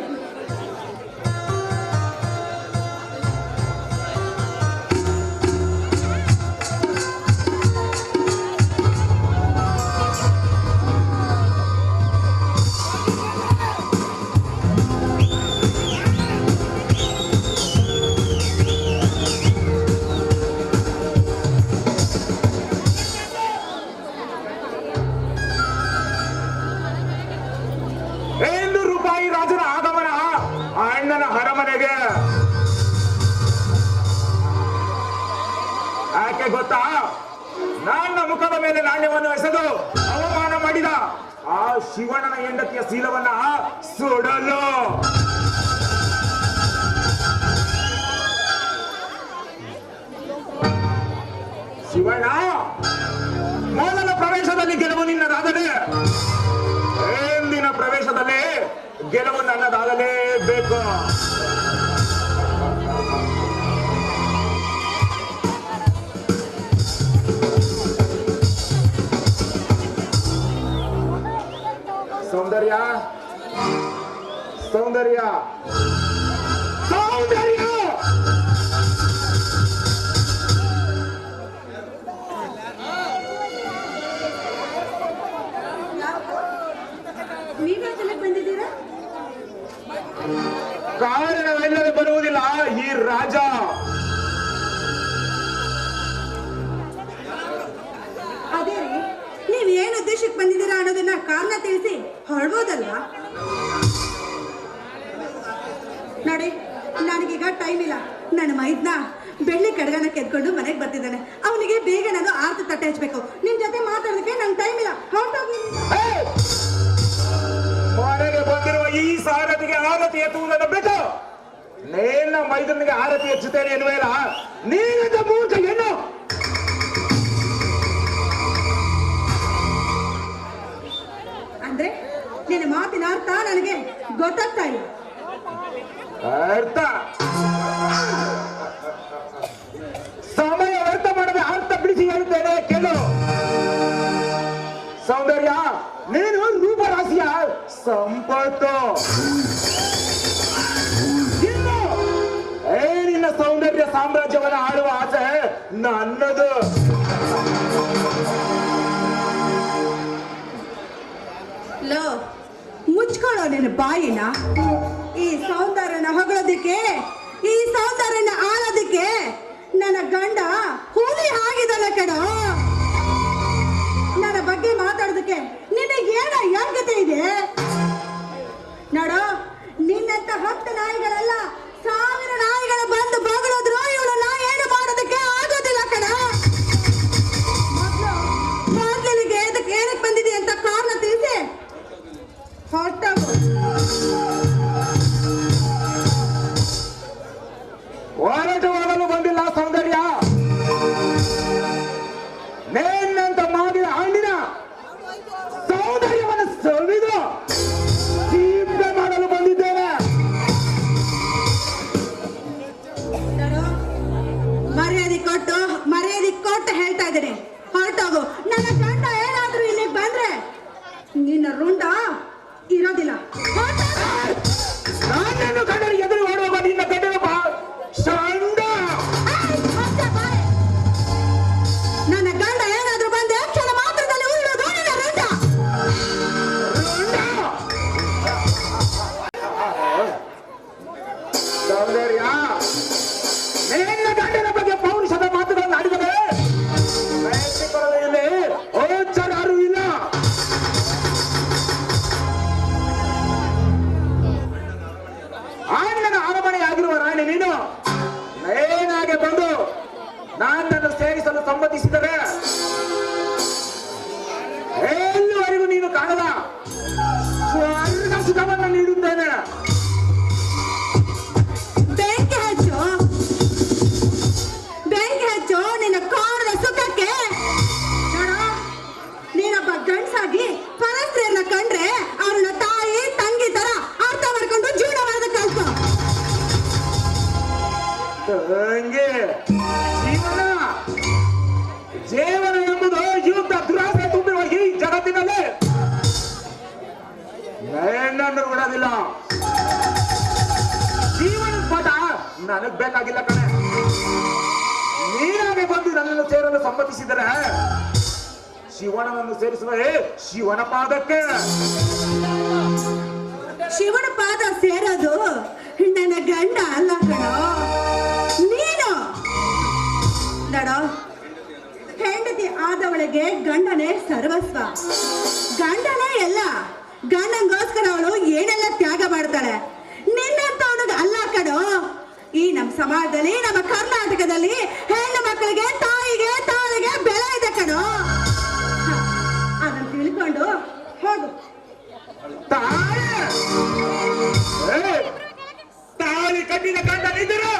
₹100 ರಾಜನ ಆಗಮನ ಅಣ್ಣನ ಅರಮನೆಗೆ. ಯಾಕೆ ಗೊತ್ತಾ? ನನ್ನ ಮುಖದ ಮೇಲೆ ನಾಣ್ಯವನ್ನು ಎಸೆದು ಅವಮಾನ ಮಾಡಿದ ಆ ಶಿವಣ್ಣನ ಹೆಂಡತಿಯ ಶೀಲವನ್ನ ಸುಡಲು. ಶಿವಣ್ಣ, ಮೊದಲ ಪ್ರವೇಶದಲ್ಲಿ ಗೆಲುವು ನಿನ್ನದಾದರೆ ಎಂದಿನ ಪ್ರವೇಶದಲ್ಲಿ ಗೆಲುವು ನನ್ನದಾಗಲೇಬೇಕು. ಸೌಂದರ್ಯ, ಸೌಂದರ್ಯ, ಸೌಂದರ್ಯ. ನೀವ್ಯಾಕೆಲ್ಲ ಬಂದಿದ್ದೀರಾ? ಕಾರಣವಿಲ್ಲದೆ ಬರುವುದಿಲ್ಲ ಈ ರಾಜ. ಅದೇ ರೀ, ನೀವ್ ಏನ್ ಉದ್ದೇಶಕ್ಕೆ ಬಂದಿದ್ದೀರಾ ಅನ್ನೋದನ್ನ ಕಾರಣ ತಿಳಿಸಿ ಹೊರಡ್ಬೋದಲ್ವಾ? ನೋಡಿ, ನನಗೀಗ ಟೈಮ್ ಇಲ್ಲ. ನನ್ನ ಮೈದ್ನ ಬೆಳ್ಳಿ ಕಡ್ಗನ ಕೆದ್ಕೊಂಡು ಮನೆಗೆ ಬರ್ತಿದ್ದಾನೆ. ಅವನಿಗೆ ಬೇಗ ನಾನು ಆರ್ತಿ ತಟ್ಟೆ ಹಚ್ಬೇಕು. ನಿಮ್ ಜೊತೆ ಮಾತಾಡೋದಕ್ಕೆ ನಂಗೆ ಟೈಮ್ ಇಲ್ಲ. ಹೊರಟೋಗಿ. ಮನೆಗೆ ಬಂದಿರುವ ಈ ಸಾರಥಿಗೆ ಆರತಿ ಎತ್ತುವುದನ್ನು ಬಿಟ್ಟು ನೇನ ಮೈದನಿಗೆ ಆರತಿ ಹೆಚ್ಚುತ್ತೇನೆ ಎನ್ನುವೇಲ ನೀನಿಂದ ಮೂರ್ಖ ಹೆಣ್ಣು. ಅಂದ್ರೆ ನಿನ್ನ ಮಾತಿನ ಅರ್ಥ ನನಗೆ ಗೊತ್ತಾಗ್ತಾ ಇಲ್ಲ. ಅರ್ಥ ಸಮಯ ವ್ಯರ್ಥ ಮಾಡದೆ ಅರ್ಥ ಬಿಡಿಸಿ ಹೇಳುತ್ತೇನೆ ಕೇಳು. ಸೌಂದರ್ಯ, ನೀನು ರೂಪರಾಶಿಯ ಸಂಪತ್ತು. ಇನ್ನು ನಿನ್ನ ಸೌಂದರ್ಯ ಸಾಮ್ರಾಜ್ಯವನ್ನು ಆಳುವ ಆಸೆ ನನ್ನದು. ಲೋ, ಮುಚ್ಕೊಳ್ಳೋ ನಿನ್ನ ಬಾಯಿನ. ಈ ಸೌಂದರ್ಯನ ಹೊಗಳೋದಿಕ್ಕೆ, ಈ ಸೌಂದರ್ಯನ ಆಳೋದಿಕ್ಕೆ ನನ್ನ ಗಂಡ ಹುಲಿ ಆಗಿದ್ದಾನೆ ಕಣೋ. ನನ್ನ ಬಗ್ಗೆ ಮಾತಾಡೋದಕ್ಕೆ ನಿನಗೇನ ಯೋಗ್ಯತೆ ಇದೆ? ನೋಡೋ, ನಿನ್ನಂತ 10 ನಾಯಿಗಳೆಲ್ಲ 1000 ನಾಯಿಗಳು ಬಂದು ಬಗಳೋದ್ರು ಇವಳನ್ನ ಏನು ಮಾಡೋದಕ್ಕೆ ಆಗೋದಿಲ್ಲ ಕಣ. ಮೊದಲಿಗೆ ಏನಕ್ಕೆ ಬಂದಿದೆ ಅಂತ ಕಾರಣ ತಿಳಿಸಿ ಹೊರಟೋಗು. ಹೊರಟು ಹೋಗಲು ಬಂದಿಲ್ಲ ಸೌಂದರ್ಯ. ನೇನಂತ ಮಾಡಿದ ಹಣ್ಣಿನ ಸೌಂದರ್ಯವನ್ನು ಸವಿದು ಜೀವನ ಮಾಡಲು ಬಂದಿದ್ದೇನೆ. ಮರ್ಯಾದೆ ಕೊಟ್ಟು ಹೇಳ್ತಾ ಇದ್ದೇನೆ, ಹೊರಟೋಗು. ನನ್ನ ಗಂಡ ಏನಾದ್ರೂ ಇಲ್ಲಿಗೆ ಬಂದ್ರೆ ನಿನ್ನ ರುಂಡ ಇರೋದಿಲ್ಲ. ನಾನೇನು ಗಂಡನ ಎದುರು ಓಡುವ ನಿನ್ನ ಗಂಡನ ಚಂಡ. ನನ್ನ ಗಂಡ ಏನಾದ್ರೂ ಬಂದ್ರೆ ಕ್ಷಣ ಮಾತ್ರದಲ್ಲಿ ಉಳಿಯೋದು ನಿನ್ನ ರುಂಡ. ಹಾಗಾಗಿ ಪರಸ್ತ್ರೀಯರನ್ನ ಕಂಡ್ರೆ ಅವ್ರನ್ನ ತಾಯಿ ತಂಗಿ ತರ ಅರ್ಥ ಮಾಡ್ಕೊಂಡು ಜೀವನ ಮಾಡೋದಕ್ಕೆ ಕಲ್ತು. ಹಂಗೆ ಜೀವನ ಎಂಬುದು ಯುದ್ಧ ದುರಾಸೆ ತುಂಬಿರುವ ಈ ಜಗತ್ತಿನಲ್ಲಿ ನನ್ನನ್ನು ಬಿಡೋದಿಲ್ಲ. ಜೀವನದ ಪಾಠ ನನಗ್ ಬೇಕಾಗಿಲ್ಲ ಕಣೆ. ನೀನಾಗೆ ಬಂದು ನನ್ನನ್ನು ಸೇರಲು ಸಮ್ಮತಿಸಿದರೆ ಶಿವನನ್ನು ಸೇರಿಸುವೆ ಶಿವನ ಪಾದಕ್ಕೆ. ಶಿವನ ಪಾದ ಸೇರೋದು ನನ್ನ ಗಂಡ ಅಲ್ಲ ಕಣೋ, ನೀನು. ನೋಡೋ, ಹೆಂಡತಿ ಆದವಳಿಗೆ ಗಂಡನೇ ಸರ್ವಸ್ವ. ಗಂಡನೇ ಎಲ್ಲ. ಗಂಡಂಗೋಸ್ಕರ ಅವಳು ಏನೆಲ್ಲ ತ್ಯಾಗ ಮಾಡ್ತಾಳೆ. ನಿನ್ನಂತ ಅವನಿಗೆ ಅಲ್ಲ ಕಣೋ. ಈ ನಮ್ಮ ಸಮಾಜದಲ್ಲಿ, ನಮ್ಮ ಕರ್ನಾಟಕದಲ್ಲಿ ಹೆಣ್ಣು ಮಕ್ಕಳಿಗೆ, ತಾಯಿಗೆ, ತಾಳಿಗೆ ಬೆಲೆ ಇದೆ ಕಣೋ. ಅದನ್ನ ತಿಳ್ಕೊಂಡು ಹೋಗು. ತಾಳಿ ಕಟ್ಟಿದ ಗಂಡನಿದ್ದರು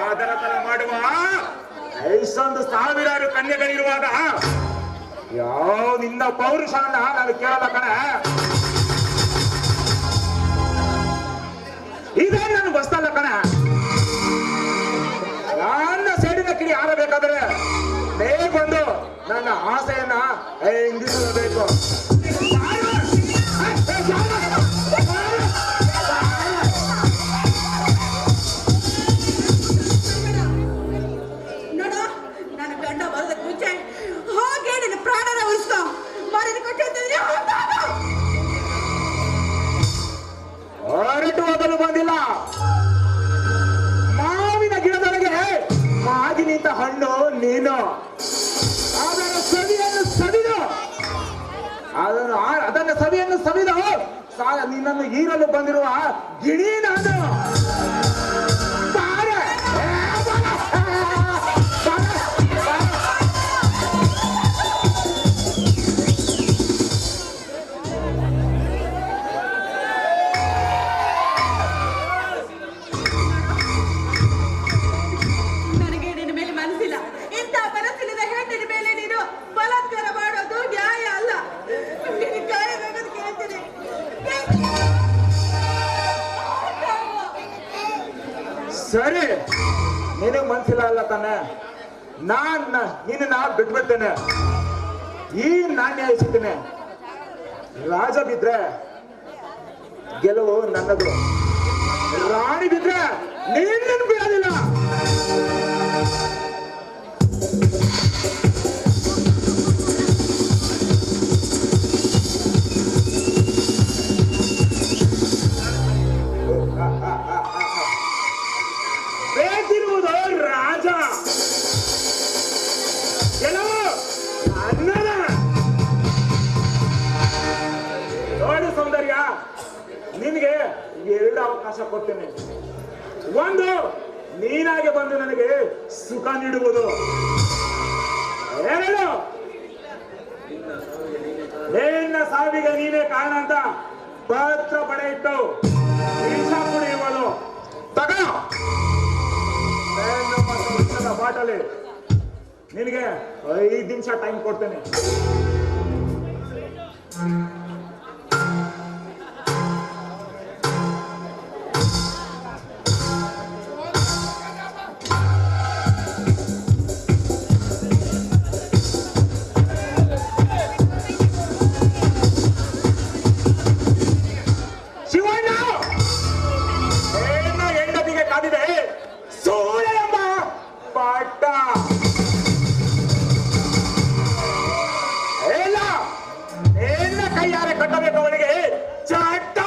ಆದರ ತರ ಮಾಡುವ ಐಸೊಂದು ಸಾವಿರಾರು ಕನ್ಯೆಗಳಿರುವಾಗ ಯಾವ ನಿನ್ನ ಪೌರುಷವನ್ನ ನಾನು ಕೇಳಲ್ಲ ಕಣ. ಇದೇ ನಾನು ಬಸ್ತಲ್ಲ ಕಣ. ನನ್ನ ಸೇಡಿನ ಕಿಡಿ ಆರಬೇಕಾದ್ರೆ ಬಂದು ನನ್ನ ಆಸೆಯನ್ನ ಹಿಂಗಿಸಬೇಕು. ನೋಡು, ನನ್ನ ಗಂಡ ಬರೋದಕ್ಕೆ ಮುಂಚೆ ಹೋಗಿ ನಿನ್ನ ಪ್ರಾಣನ ಉಳಿಸ್ಕೊ. ಮರಣ ಕೊಟ್ಟಿದ್ರೆ ಹೊರಟು ಹೋಗಲು ಬಂದಿಲ್ಲ. ಮಾವಿನ ಗಿಡದೊಳಗೆ ಮಾಗಿ ನಿಂತ ಹಣ್ಣು ನೀನು. ಅದರ ಸವಿಯನ್ನು ಸವಿದು ಅದನ್ನ ಸವಿಯನ್ನು ಸವಿದು ನಿನ್ನನ್ನು ಹೀರಲು ಬಂದಿರುವ ಗಿಣಿ ನಾನು. ಬಾರೆ, ನನಗೆ ನಿನ್ನ ಮೇಲೆ ಮನಸ್ಸಿಲ್ಲ. ಇಂಥ ಮನಸ್ಸಿಲ್ಲದ ಹೆಣ್ಣಿನ ಮೇಲೆ ನೀನು ಬಲಾತ್ಕಾರ ಮಾಡೋದು ನ್ಯಾಯ ಅಲ್ಲ. ನಿನ್ನ ಕಾಯಬೇಕಾಗೋದು ಕೇಳ್ತೀನಿ. ಸರಿ, ನಿನಗ್ ಮನ್ಸಿಲ್ಲ ಅಲ್ಲ ತಾನೆ. ನಿನ್ನ ಬಿಟ್ಬಿಡ್ತೇನೆ. ಈ ನಾಣ್ಯ ಇಸುತ್ತೇನೆ. ರಾಜ ಬಿದ್ರೆ ಗೆಲುವು ನನ್ನದು. ರಾಣಿ ಬಿದ್ರೆ ನೀನು ಬಿಡೋದಿಲ್ಲ. ಬೇಕಿರುವುದು ರಾಜ, ಗೆಲುವು ಅನ್ನದ. ನೋಡಿ ಸೌಂದರ್ಯ, ನಿನಗೆ ಎರಡು ಅವಕಾಶ ಕೊಡ್ತೇನೆ. ಒಂದು, ನೀನಾಗೆ ಬಂದು ನನಗೆ ಸುಖ ನೀಡುವುದು. ಎರಡು, ನಿನ್ನ ಸಾವಿಗೆ ನೀನೇ ಕಾರಣ ಅಂತ ಪತ್ರ ಪಡೆ ಇಟ್ಟು ವಿಷ ಕುಡಿಯುವುದು. ತಗೋ ಬಾಟಲಿ. ನಿನಗೆ 5 ನಿಮಿಷ ಟೈಮ್ ಕೊಡ್ತೇನೆ. ಶಿವಣ್ಣ, ಹೆಂಡತಿಗೆ ಕಾದಿದೆ ಸೂಳೆ ಎಂಬ ಪಾಠ. ಇಲ್ಲ, ನಿನ್ನ ಕೈಯಾರೆ ಕಟ್ಟಬೇಕು ಅವಳಿಗೆ ಚಟ್ಟ.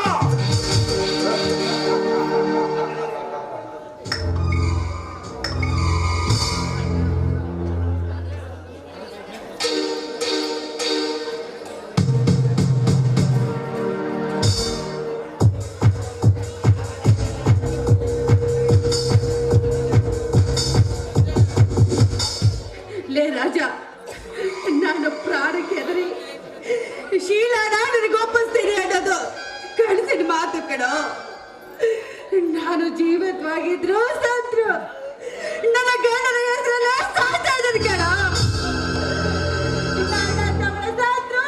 ಲೇ ರಾಜ, ನಾನು ಪ್ರಾಣಕ್ಕೆ ಹೆದರಿ ಶೀಲಾನ ನನಗೆ ಒಪ್ಪಿಸ್ತೀನಿ ಅನ್ನೋದು ಕಳಿಸಿದ ಮಾತು ಕಣೋ. ನಾನು ಜೀವಿತವಾಗಿದ್ರು ಸತ್ರು ನನ್ನ ಗಂಡನ ಹೆಸರಲ್ಲೇ ಸಾಯ್ತಾ ಇದ್ದೀನಿ ಕಣೋ. ನನ್ನ ತಮ್ಮನ ಸತ್ರು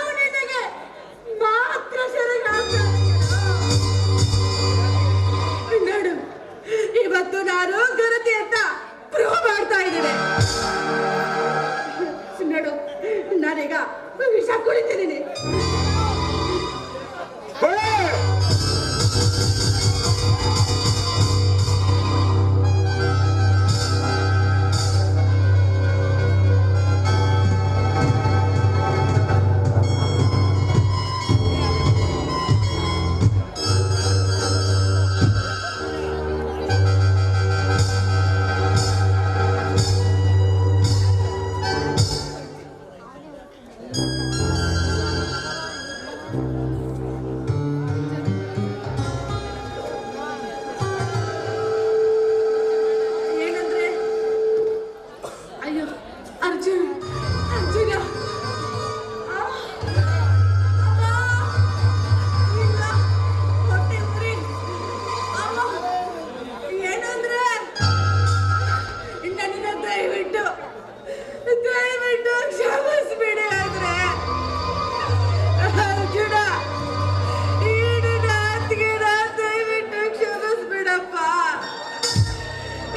ನಾನೀಗ ವಿಷ ಕುಡಿತಿದ್ದೀನಿ. ಏನಂದ್ರೆ ಅಯ್ಯೋ ಅರ್ಜುನ್ ಅರ್ಜುನ ಆ, ಅಮ್ಮ, ಇಲ್ಲ, ಹೊಟ್ಟೆ ಉರಿ. ಅಮ್ಮ, ಏನಂದ್ರೆ ನನ್ನ ದಯವಿಟ್ಟು ಕ್ಷಮಿಸ್ಬಿಡಿ ಅಂದ್ರೆ ಅರ್ಜುನ ಈ ನನ್ನ ಅತ್ತಿಗೆ ದಯವಿಟ್ಟು ಕ್ಷಮಿಸ್ಬಿಡಪ್ಪ.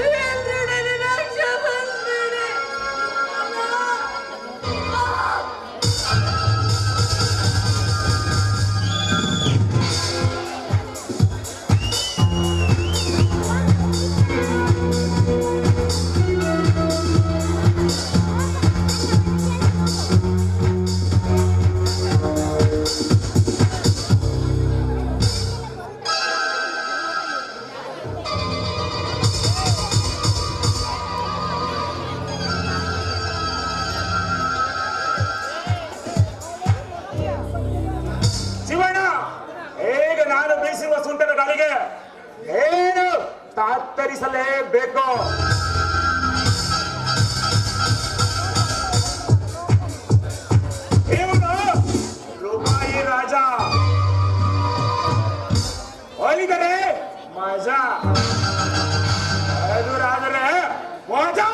ಎಲ್ರು ನನ್ನನ್ನ ಕ್ಷಮಿಸ್ಬಿಡಿ. ಅಮ್ಮ, ಶಿವಣ್ಣ, ಈಗ ನಾನು ಬೀಸಿರುವ ಸುಂಟರ ಗಾಳಿಗೆ ಏನು ತಾತ್ತರಿಸಲೇಬೇಕು. ಇವನು ರೂಪಾಯಿ ರಾಜ, ಒಲಿದರೆ ಮಜಾ, ಎದುರಾದರೆ ಮಜಾ.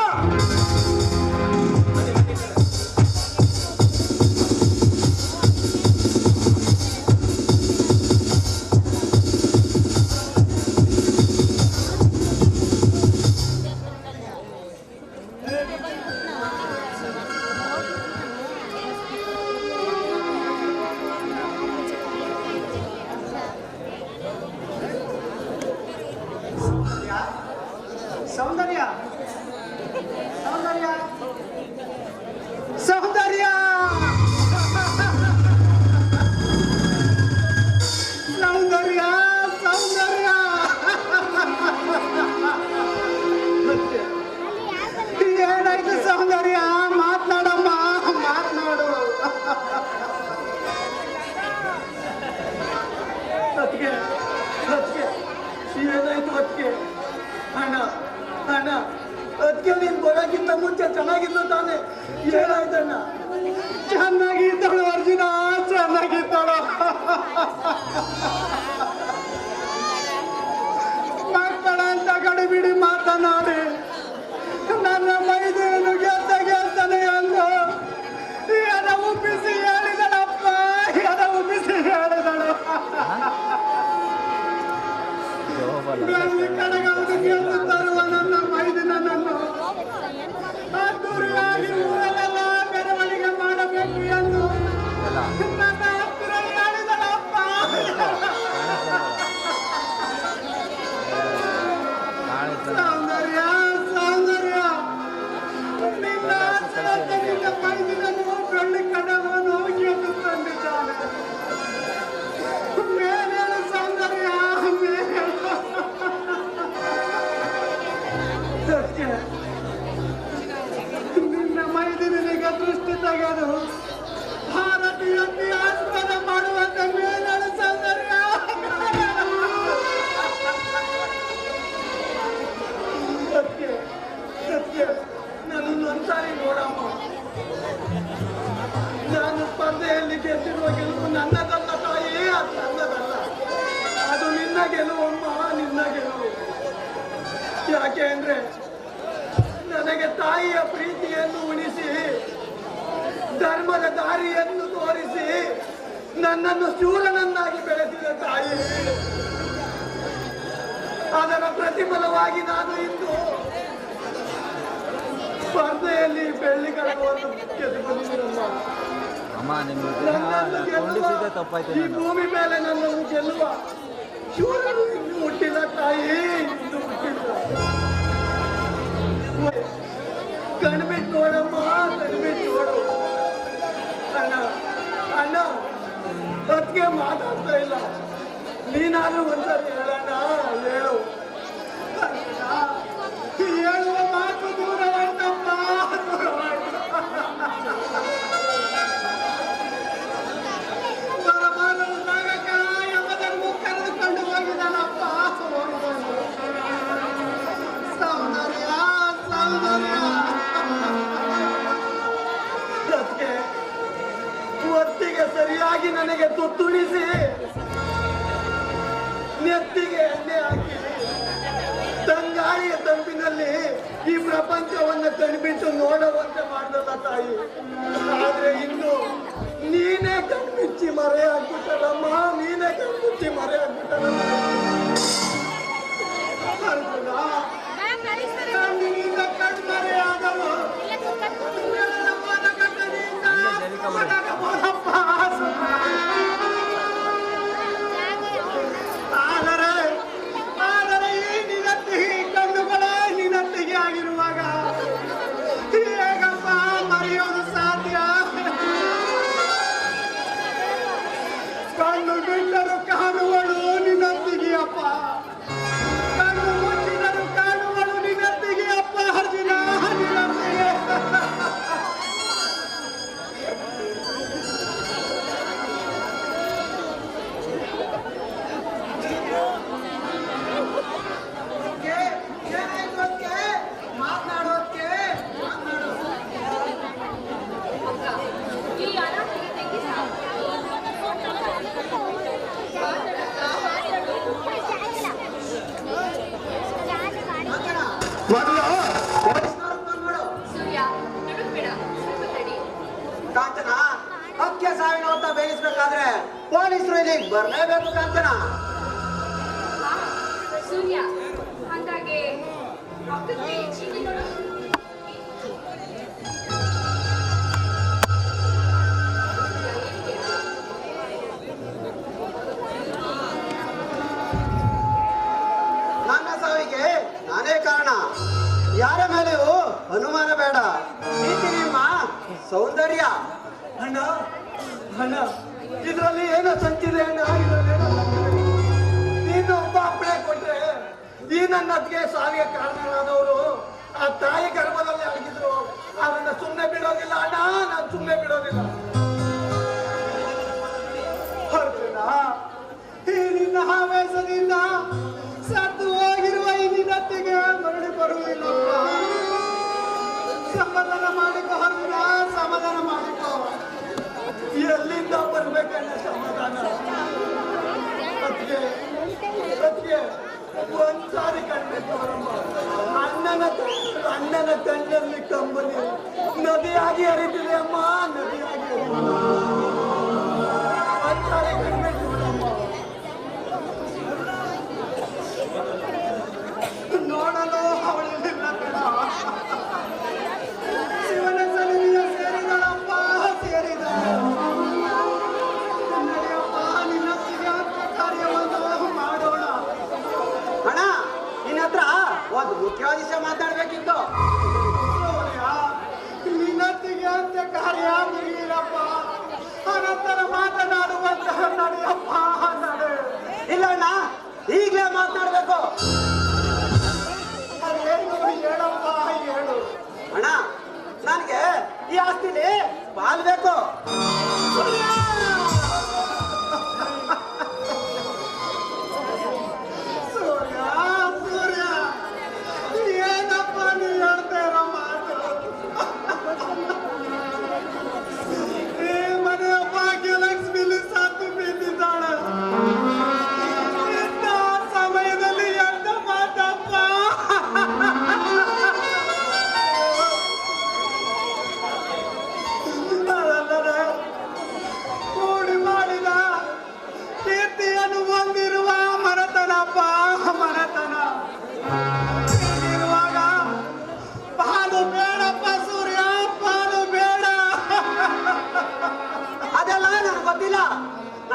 ಸೌಂದರ್ಯ ಸೌಂದರ್ಯ ಸೌಂದರ್ಯ ಸೌಂದರ್ಯ ಸೌಂದರ್ಯ ಏನಾಯ್ತು ಸೌಂದರ್ಯ? ಮಾತನಾಡಮ್ಮ, ಮಾತನಾಡು. ಅದಕ್ಕೆ ಅದಕ್ಕೆ ಏನಾಯ್ತು? ಅದಕ್ಕೆ ಅಣ್ಣ ಅಣ್ಣ, ಅದಕ್ಕೆ ನೀನ್ ಬರೋಕ್ಕಿಂತ ಮುಂಚೆ ಚೆನ್ನಾಗಿದ್ಲು ತಾನೆ? ಏನಾಯ್ತಣ್ಣ? ಚೆನ್ನಾಗಿದ್ದಳು ಅರ್ಜುನ, ಚೆನ್ನಾಗಿದ್ದಳು. ಮಕ್ಕಳ ಅಂತ ಗಡಿಬಿಡಿ ಮಾತನಾಡಿ ನನ್ನ ಮೈದೇನು ಗೆಲ್ತಾನೆ ಅಂದು ಎದ ಉಬ್ಬಿಸಿ ಹೇಳಿದಳಪ್ಪ, ಎದ ಉಬ್ಬಿಸಿ ಹೇಳಿದಳು. ಗಲ್ಲಿ ಕಡೆಗೌದು ಗೆದ್ದು ತರುವ ನನ್ನ ಮೈದಿನನ್ನು ಅದ್ದೂರಿಯಾಗಿ ಊರಲ್ಲೆಲ್ಲ ಮೆರವಣಿಗೆ ಮಾಡಬೇಕು ಎಂದು ನನ್ನ ಹತ್ತಿರ ಹೇಳಿದಳಪ್ಪ. ಸೌಂದರ್ಯ ಸೌಂದರ್ಯ, ನಿನ್ನ ಹತ್ತಿರ ನಿನ್ನ ಮೈದಿನನ್ನು ಬೆಳ್ಳಿ ಕಡವನ್ನು ಗೆದ್ದು ತಂದಿದ್ದಾನೆ. ಮೇಲೇಳು ಸೌಂದರ್ಯ, ಮೇಲೇಳು. ಸತ್ಯ, ನಿನ್ನ ಮೈದಿನಿಗೆ ದೃಷ್ಟಿ ತೆಗೆದು ಭಾರತೀಯತೆ ಆಸ್ಪದ ಮಾಡುವಂತೆ ಮೇಲೇಳು ಸೌಂದರ್ಯ. ಸತ್ಯ ಸತ್ಯ, ನನ್ನೊಂದ್ಸಾರಿ ನೋಡಮ್ಮ. ನಾನು ಸ್ಪರ್ಧೆಯಲ್ಲಿ ಗೆದ್ದಿರುವ ಗೆಲುವು ನನ್ನದಲ್ಲ ತಾಯಿ, ಅದು ನನ್ನದಲ್ಲ. ಅದು ನಿನ್ನ ಗೆಲುವಮ್ಮ, ನಿನ್ನ ಗೆಲುವು. ಯಾಕೆ ಅಂದ್ರೆ ನನಗೆ ತಾಯಿಯ ಪ್ರೀತಿಯನ್ನು ಉಣಿಸಿ ಧರ್ಮದ ದಾರಿಯನ್ನು ತೋರಿಸಿ ನನ್ನನ್ನು ಶೂರನನ್ನಾಗಿ ಬೆಳೆಸಿದ ತಾಯಿ. ಅದರ ಪ್ರತಿಫಲವಾಗಿ ನಾನು ಇಂದು ಸ್ಪರ್ಧೆಯಲ್ಲಿ ಬೆಳ್ಳಿ ಕಡಗವನ್ನು ಗೆದ್ದುಕೊಂಡಿದ್ದೀರಮ್ಮ. ಅಮ್ಮ ನಿಮ್ಗೆ ನನ್ನನ್ನು ಗೆಲ್ಲುವ, ಕೊಂಡಿದ್ದೆ ತಪ್ಪಾಯ್ತು ಈ ನಾನು. ಭೂಮಿ ಮೇಲೆ ನನ್ನನ್ನು ಗೆಲ್ಲುವ ಶೂರರು ಇನ್ನೂ ಹುಟ್ಟಿಲ್ಲ ತಾಯಿ, ಇನ್ನೂ ಹುಟ್ಟಿಲ್ಲ. ಕಣ್ಬಿಟ್ಟು ನೋಡಮ್ಮ, ಕಣ್ಬಿಟ್ಟು ನೋಡು. ಅಣ್ಣ ಅಣ್ಣ ಅದಕ್ಕೆ ಮಾತಾಡ್ತಾ ಇಲ್ಲ. ನೀನಾದ್ರೂ ಒಂದ್ಸರಿ ಹೇಳಣ್ಣ, ಹೇಳು. ಹೇಳುವ ಮಾತು ದೂರವಾಯ್ತಮ್ಮ, ದೂರವಾಯ್ತು. ಬರಬಾರದು ಜಾಗಕ್ಕ ಯಮಧರ್ಮ ಕರೆದುಕೊಂಡು ಹೋಗಿದ್ದಾನಪ್ಪ, ಹೋಗಿದ್ದಾನೆ. ಸೌಂದರ್ಯ ಸೌಂದರ್ಯ ಅದಕ್ಕೆ ಒತ್ತಿಗೆ ಸರಿಯಾಗಿ ನನಗೆ ತುತ್ತುಣಿಸಿ ನೆತ್ತಿಗೆ ಎಣ್ಣೆ ಹಾಕಿ ತಂಗಾಳಿಯ ತಂಪಿನಲ್ಲಿ ಈ ಪ್ರಪಂಚವನ್ನು ಕಣ್ಬಿಟ್ಟು ನೋಡುವಂತೆ ಮಾಡಿದಲ್ಲ ತಾಯಿ. ಆದ್ರೆ ಇನ್ನು ನೀನೇ ಕಣ್ಬಿಚ್ಚಿ ಮರೆ ಆಗ್ಬಿಟ್ಟಲ್ಲಮ್ಮ, ನೀನೇ ಕಣ್ಬಿಚ್ಚಿ ಮರೆ ಆಗ್ಬಿಟ್ಟಲ್ಲಮ್ಮ. ಕಣ್ಣಿನಿಂದ ಕಣ್ಮರೆ ಆದವು ಎಲ್ಲವನ್ನ ಕಣ್ಣಿನಿಂದ ಒಣಗಬಹುದಪ್ಪ. ಆದರೆ ಈ ನಿನತ್ತಿ ಕಣ್ಣುಗಳೇ ನಿನತ್ತಿಗೆ ಆಗಿರುವಾಗ ಹೇಗಪ್ಪ ಮರೆಯೋದು ಸಾಧ್ಯ? ಕಣ್ಣು ಬಿಟ್ಟರು ಕಾಣುವಳು ನಿನತ್ತಿಗೆ ಅಪ್ಪ, ಕಣ್ಣು ಮುಚ್ಚಿದರು ಕಾಣುವಳು ನಿನತ್ತಿಗೆ ಅಪ್ಪ. ಅರ್ಜುನ ನಿನತ್ತಿಗೆ ಕಾಂಚನ ಹಕ್ಕೆ ಸಾವಿನ ಹೊತ್ತ ಬೇಯಿಸ್ಬೇಕಾದ್ರೆ ಪೊಲೀಸರು ಇಲ್ಲಿಗೆ ಬರ್ಲೇಬೇಕು ಕಾಂಚನ. ಸೂರ್ಯ ಹಾಗಾಗಿ ಅಕ್ಕಕ್ಕೆ ಚೀಟಿಗಳು ನನ್ನ ಸಾವಿಗೆ ನಾನೇ ಕಾರಣ, ಯಾರ ಮೇಲೆಯೂ ಅನುಮಾನ ಬೇಡ. ಪ್ರೀತಿ ನಿಮ್ಮ ಸೌಂದರ್ಯ. ಅಣ್ಣ ಅಣ್ಣ ಇದರಲ್ಲಿ ಏನೋ ಸಂಚಿದೆ ಅಣ್ಣ, ಇದರಲ್ಲಿ ಏನೋ ಸಂಚಿದೆ. ನೀನು ಒಬ್ಬ ಅಪ್ಪಣೆ ಕೊಟ್ರೆ ಈ ನನ್ನ ಅತ್ತಿಗೆ ಸಾವಿಗೆ ಕಾರಣರಾದವರು ಆ ತಾಯಿ ಗರ್ಭದಲ್ಲಿ ಅಡಗಿದ್ರು. ಅವರನ್ನ ಸುಮ್ಮನೆ ಬಿಡೋದಿಲ್ಲ ಅಣ್ಣ, ನಾನು ಸುಮ್ಮನೆ ಬಿಡೋದಿಲ್ಲ. ಅರ್ಜುನ, ಈ ನಿನ್ನ ಆವೇಶದಿಂದ ಸತ್ತು ಹೋಗಿರುವ ಈ ನಿನ್ನತ್ತಿಗೆ ಮರಳಿ ಬರುವುದಿಲ್ಲಪ್ಪ. ಸಮಾಧಾನ ಮಾಡಿಕೋ ಅರ್ಜುನ, ಸಮಾಧಾನ ಮಾಡಿಕೋ. ಎಲ್ಲಿಂದ ಬರ್ಬೇಕಣ್ಣ ಸಮಾಧಾನ? ಅದಕ್ಕೆ ಒಂದ್ಸಾರಿ ಕಣ್ಬಿಟ್ಟು ಅಣ್ಣನ ಕಣ್ಣಲ್ಲಿ ಕಂಬನಿ ನದಿಯಾಗಿ ಹರಿತಿದೆ ಅಮ್ಮ, ನದಿಯಾಗಿ ಹರಿತಿದೆ. ಒಂದ್ಸಾರಿ ಕಣ್ಬಿಟ್ಟು ನೋಡಲು ಅವಳಿಲ್ಲ ಕಣ. ಶಿವನ ಸನ್ನಿಧಿಯ ಸೇರಿದಳಪ್ಪ, ಸೇರಿದ ನಡೆಯಪ್ಪ, ನಿನ್ನೊತ್ತಿಗೆ ಕಾರ್ಯವನ್ನು ಮಾಡೋಣ. ಅಣ್ಣ ನಿನ್ನ ಹತ್ರ ಒಂದು ಮುಖ್ಯವಾದ ವಿಷಯ ಮಾತಾಡ್ಬೇಕಿತ್ತು. ನಿನ್ನೊತ್ತಿಗೆ ಅಂತ ಕಾರ್ಯ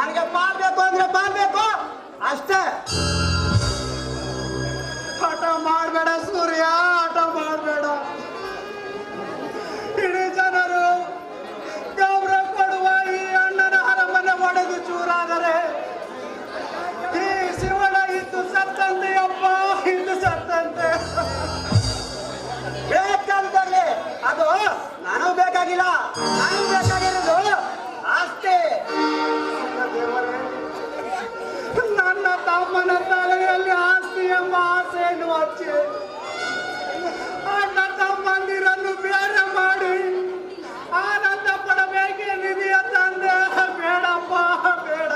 ನನಗೆ ಪಾಲ್ ಬೇಕು ಅಂದ್ರೆ ಪಾಲ್ ಬೇಕು ಅಷ್ಟೇ. ಹಠ ಮಾಡಬೇಡ ಸೂರ್ಯ, ಹಠ ಮಾಡಬೇಡ. ಇಡೀ ಜನರು ಗೌರವ ಕೊಡುವ ಈ ಅಣ್ಣನ ಅರಮನೆ ಒಡೆದು ಚೂರಾದರೆ ಈ ಶಿವನ ಇದ್ದು ಸತ್ತಂತೆ ಅಪ್ಪ, ಇದ್ದು ಸತ್ತಂತೆ. ಬೇಕಂತಲ್ಲಿ ಅದು ನನಗೂ ಬೇಕಾಗಿಲ್ಲ, ನನಗೂ ಬೇಕಾಗಿರೋದು ಆಸ್ತಿ. ನನ್ನ ತಮ್ಮನ ತಲೆಯಲ್ಲಿ ಆಸ್ತಿ ಎಂಬ ಆಸೆಯನ್ನು ಹಚ್ಚಿ ಅಣ್ಣ ತಮ್ಮಂದಿರನ್ನು ಬೇರೆ ಮಾಡಿ ಆನಂದ ಪಡಬೇಕೆ ನಿಧಿಯ ತಂದೆ. ಬೇಡಪ್ಪ ಬೇಡ.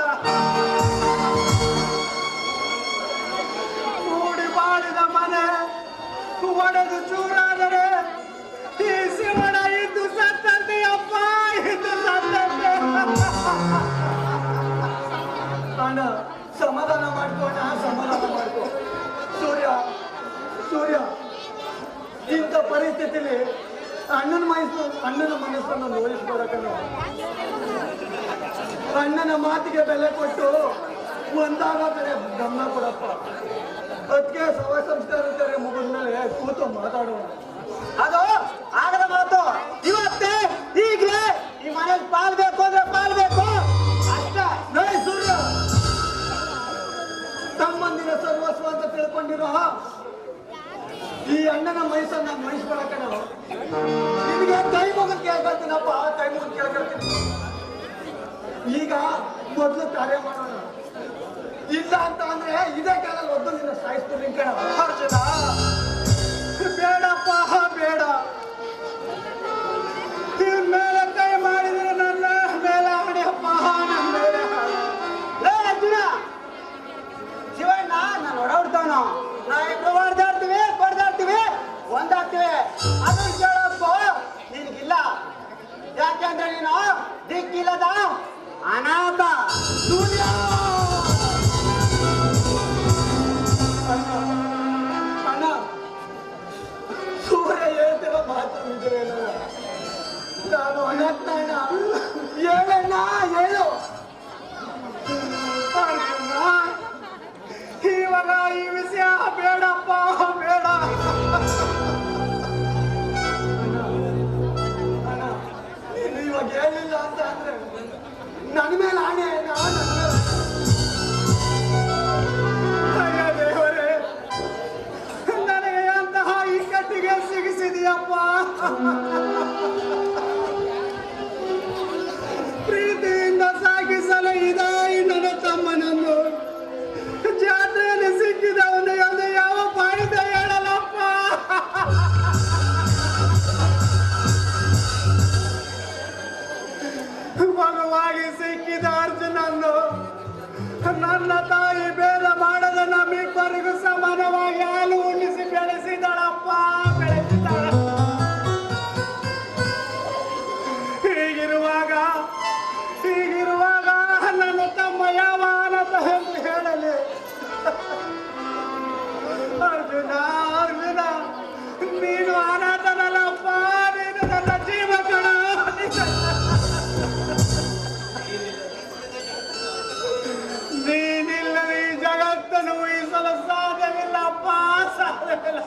ಕೂಡಿ ಬಾಳಿದ ಮನೆ ಒಡೆದು ಚೂರಾದರೆ ಈ ಶಿವನ ಇದ್ದು ಸತ್ತಂತೆ ಅಪ್ಪ, ಇದ್ದು ಸತ್ತಂತೆ. ಅಣ್ಣ ಸಮಾಧಾನ ಮಾಡ್ಕೋಣ, ಸಮಾಧಾನ ಮಾಡ್ಕೋ. ಸೂರ್ಯ ಸೂರ್ಯ, ಇಂಥ ಪರಿಸ್ಥಿತಿಲಿ ಅಣ್ಣನ ಮನಸ್ಸನ್ನು ನೋಯಿಸ್ಕೊಡಕನು. ಅಣ್ಣನ ಮಾತಿಗೆ ಬೆಲೆ ಕೊಟ್ಟು ಒಂದಾಗ ಕಡೆ ಗಮನ ಕೊಡಪ್ಪ. ಅದಕ್ಕೆ ಸವ ಸಂಸ್ಕಾರ ಮುಗಿದ್ಮೇಲೆ ಕೂತು ಮಾತಾಡೋಣ. ಅದು ಆಗದ ಮಾತು. ಇವತ್ತೇ ಈಗಲೇ ಈ ಮನೇಲಿ ಪಾಲ್ ಬೇಕು ಅಂದ್ರೆ ಪಾಲ್ ಬೇಕು ಅಷ್ಟೇ. ನೋಡಿ ಸೂರ್ಯ, ತಮ್ಮಂದಿನ ಸರ್ವಸ್ವ ಅಂತ ತಿಳ್ಕೊಂಡಿರೋ ಈ ಅಣ್ಣನ ಮೈಸನ್ನ ಮೈಸ್ಕೊಳಕ ನಾವು ನಿಮಗೆ ಕೈ ಮುಗಿದು ಕೇಳ್ಕೊಳ್ತೀನಪ್ಪ, ಕೈ ಮುಗಿದು ಕೇಳ್ಕೊಳ್ತೀನಿ. ಈಗ ಮೊದಲು ಕಾರ್ಯ ಮಾಡೋಣ. ಇಲ್ಲ ಅಂತ ಅಂದ್ರೆ ಇದೇ ಕಾಲದಲ್ಲಿ ಒದ್ದು ನಿನ್ನ ಸಾಯಿಸ್ತೀನಿ ಕಣ. ಅರ್ಜುನ ಬೇಡಪ್ಪ ಬೇಡ. ಇವ್ನ ಮೇಲೆ ಕೈ ಮಾಡಿದ್ರೆ ನನ್ನ ಮೇಲೆ ಆಡಿಯಪ್ಪ, ನನ್ನ ಮೇಲೆ ಲೇ ಅರ್ಜುನ. ಶಿವಣ್ಣ ನಾನು ಹೊಡಬಿಡ್ತಾವನು. ನಾವಿಬ್ರು ಹೊಡೆದಾಡ್ತೀವಿ ಒಂದಾಗ್ತೀವಿ. ಅದನ್ನ ಕೇಳೋಕ್ಕೂ ನಿನಗಿಲ್ಲ. ಯಾಕೆಂದ್ರೆ ನೀನು ದಿಕ್ಕಿಲ್ಲದ ಅನಾಥ ಸೂರ್ಯ. ಅಣ್ಣ ಸೂರ್ಯ ಹೇಳ್ತಿರೋ ಮಾತು ಇದ್ರೆ ನಾನು ಅನಾಥ ಅಣ್ಣ. ಹೇಳಣ್ಣ ಹೇಳು. ಇವಾಗ ಈ ವಿಷಯ ಬೇಡಪ್ಪ ಬೇಡ. ನೀನು ಇವಾಗ ಹೇಳಿಲ್ಲ ಅಂತ ಅಂದ್ರೆ ನನ್ನ ಮೇಲೆ ಆಣೆ. ಅಯ್ಯ ದೇವರೇ, ನನಗೆ ಅಂತಹ ಇಕ್ಕಟ್ಟಿಗೆ ಸಿಗಿಸಿದೆಯಪ್ಪ. ಪ್ರೀತಿಯಿಂದ ಸಾಗಿಸಲು ಇದಾಯಿ ನನ್ನ ತಮ್ಮನನ್ನು ಜಾತ್ರೆಯಲ್ಲಿ ಸಿಕ್ಕಿದವನು ಎಂದು ಯಾವ ಪಾಡಿದ ಹೇಳಲಪ್ಪ. ಮಗುವಾಗಿ ಸಿಕ್ಕಿದ ಅರ್ಜುನನ್ನು ನನ್ನ ತಾಯಿ ಭೇದ ಮಾಡದ ನಮ್ಮಿಬ್ಬರಿಗೂ ಸಮಾನವಾಗಿ ಹಾಲು ಉಣಿಸಿ ಬೆಳೆಸಿದಳಪ್ಪ, ಬೆಳೆಸಿದಳ. ಹೀಗಿರುವಾಗ ನನ್ನ ತಮ್ಮ ಯಾವ ಅನಾಥ ಎಂದು ಹೇಳಲಿ. ಅರ್ಜುನ ನೀನು ಅನಾಥನಲ್ಲಪ್ಪ, ನೀನು ನನ್ನ ಜೀವ ಕಣ. ನೀನಿಲ್ಲ ಈ ಜಗತ್ತನ್ನು ಊಹಿಸಲು ಸಾಧ್ಯವಿಲ್ಲಪ್ಪ, ಸಾಧ್ಯವಿಲ್ಲ.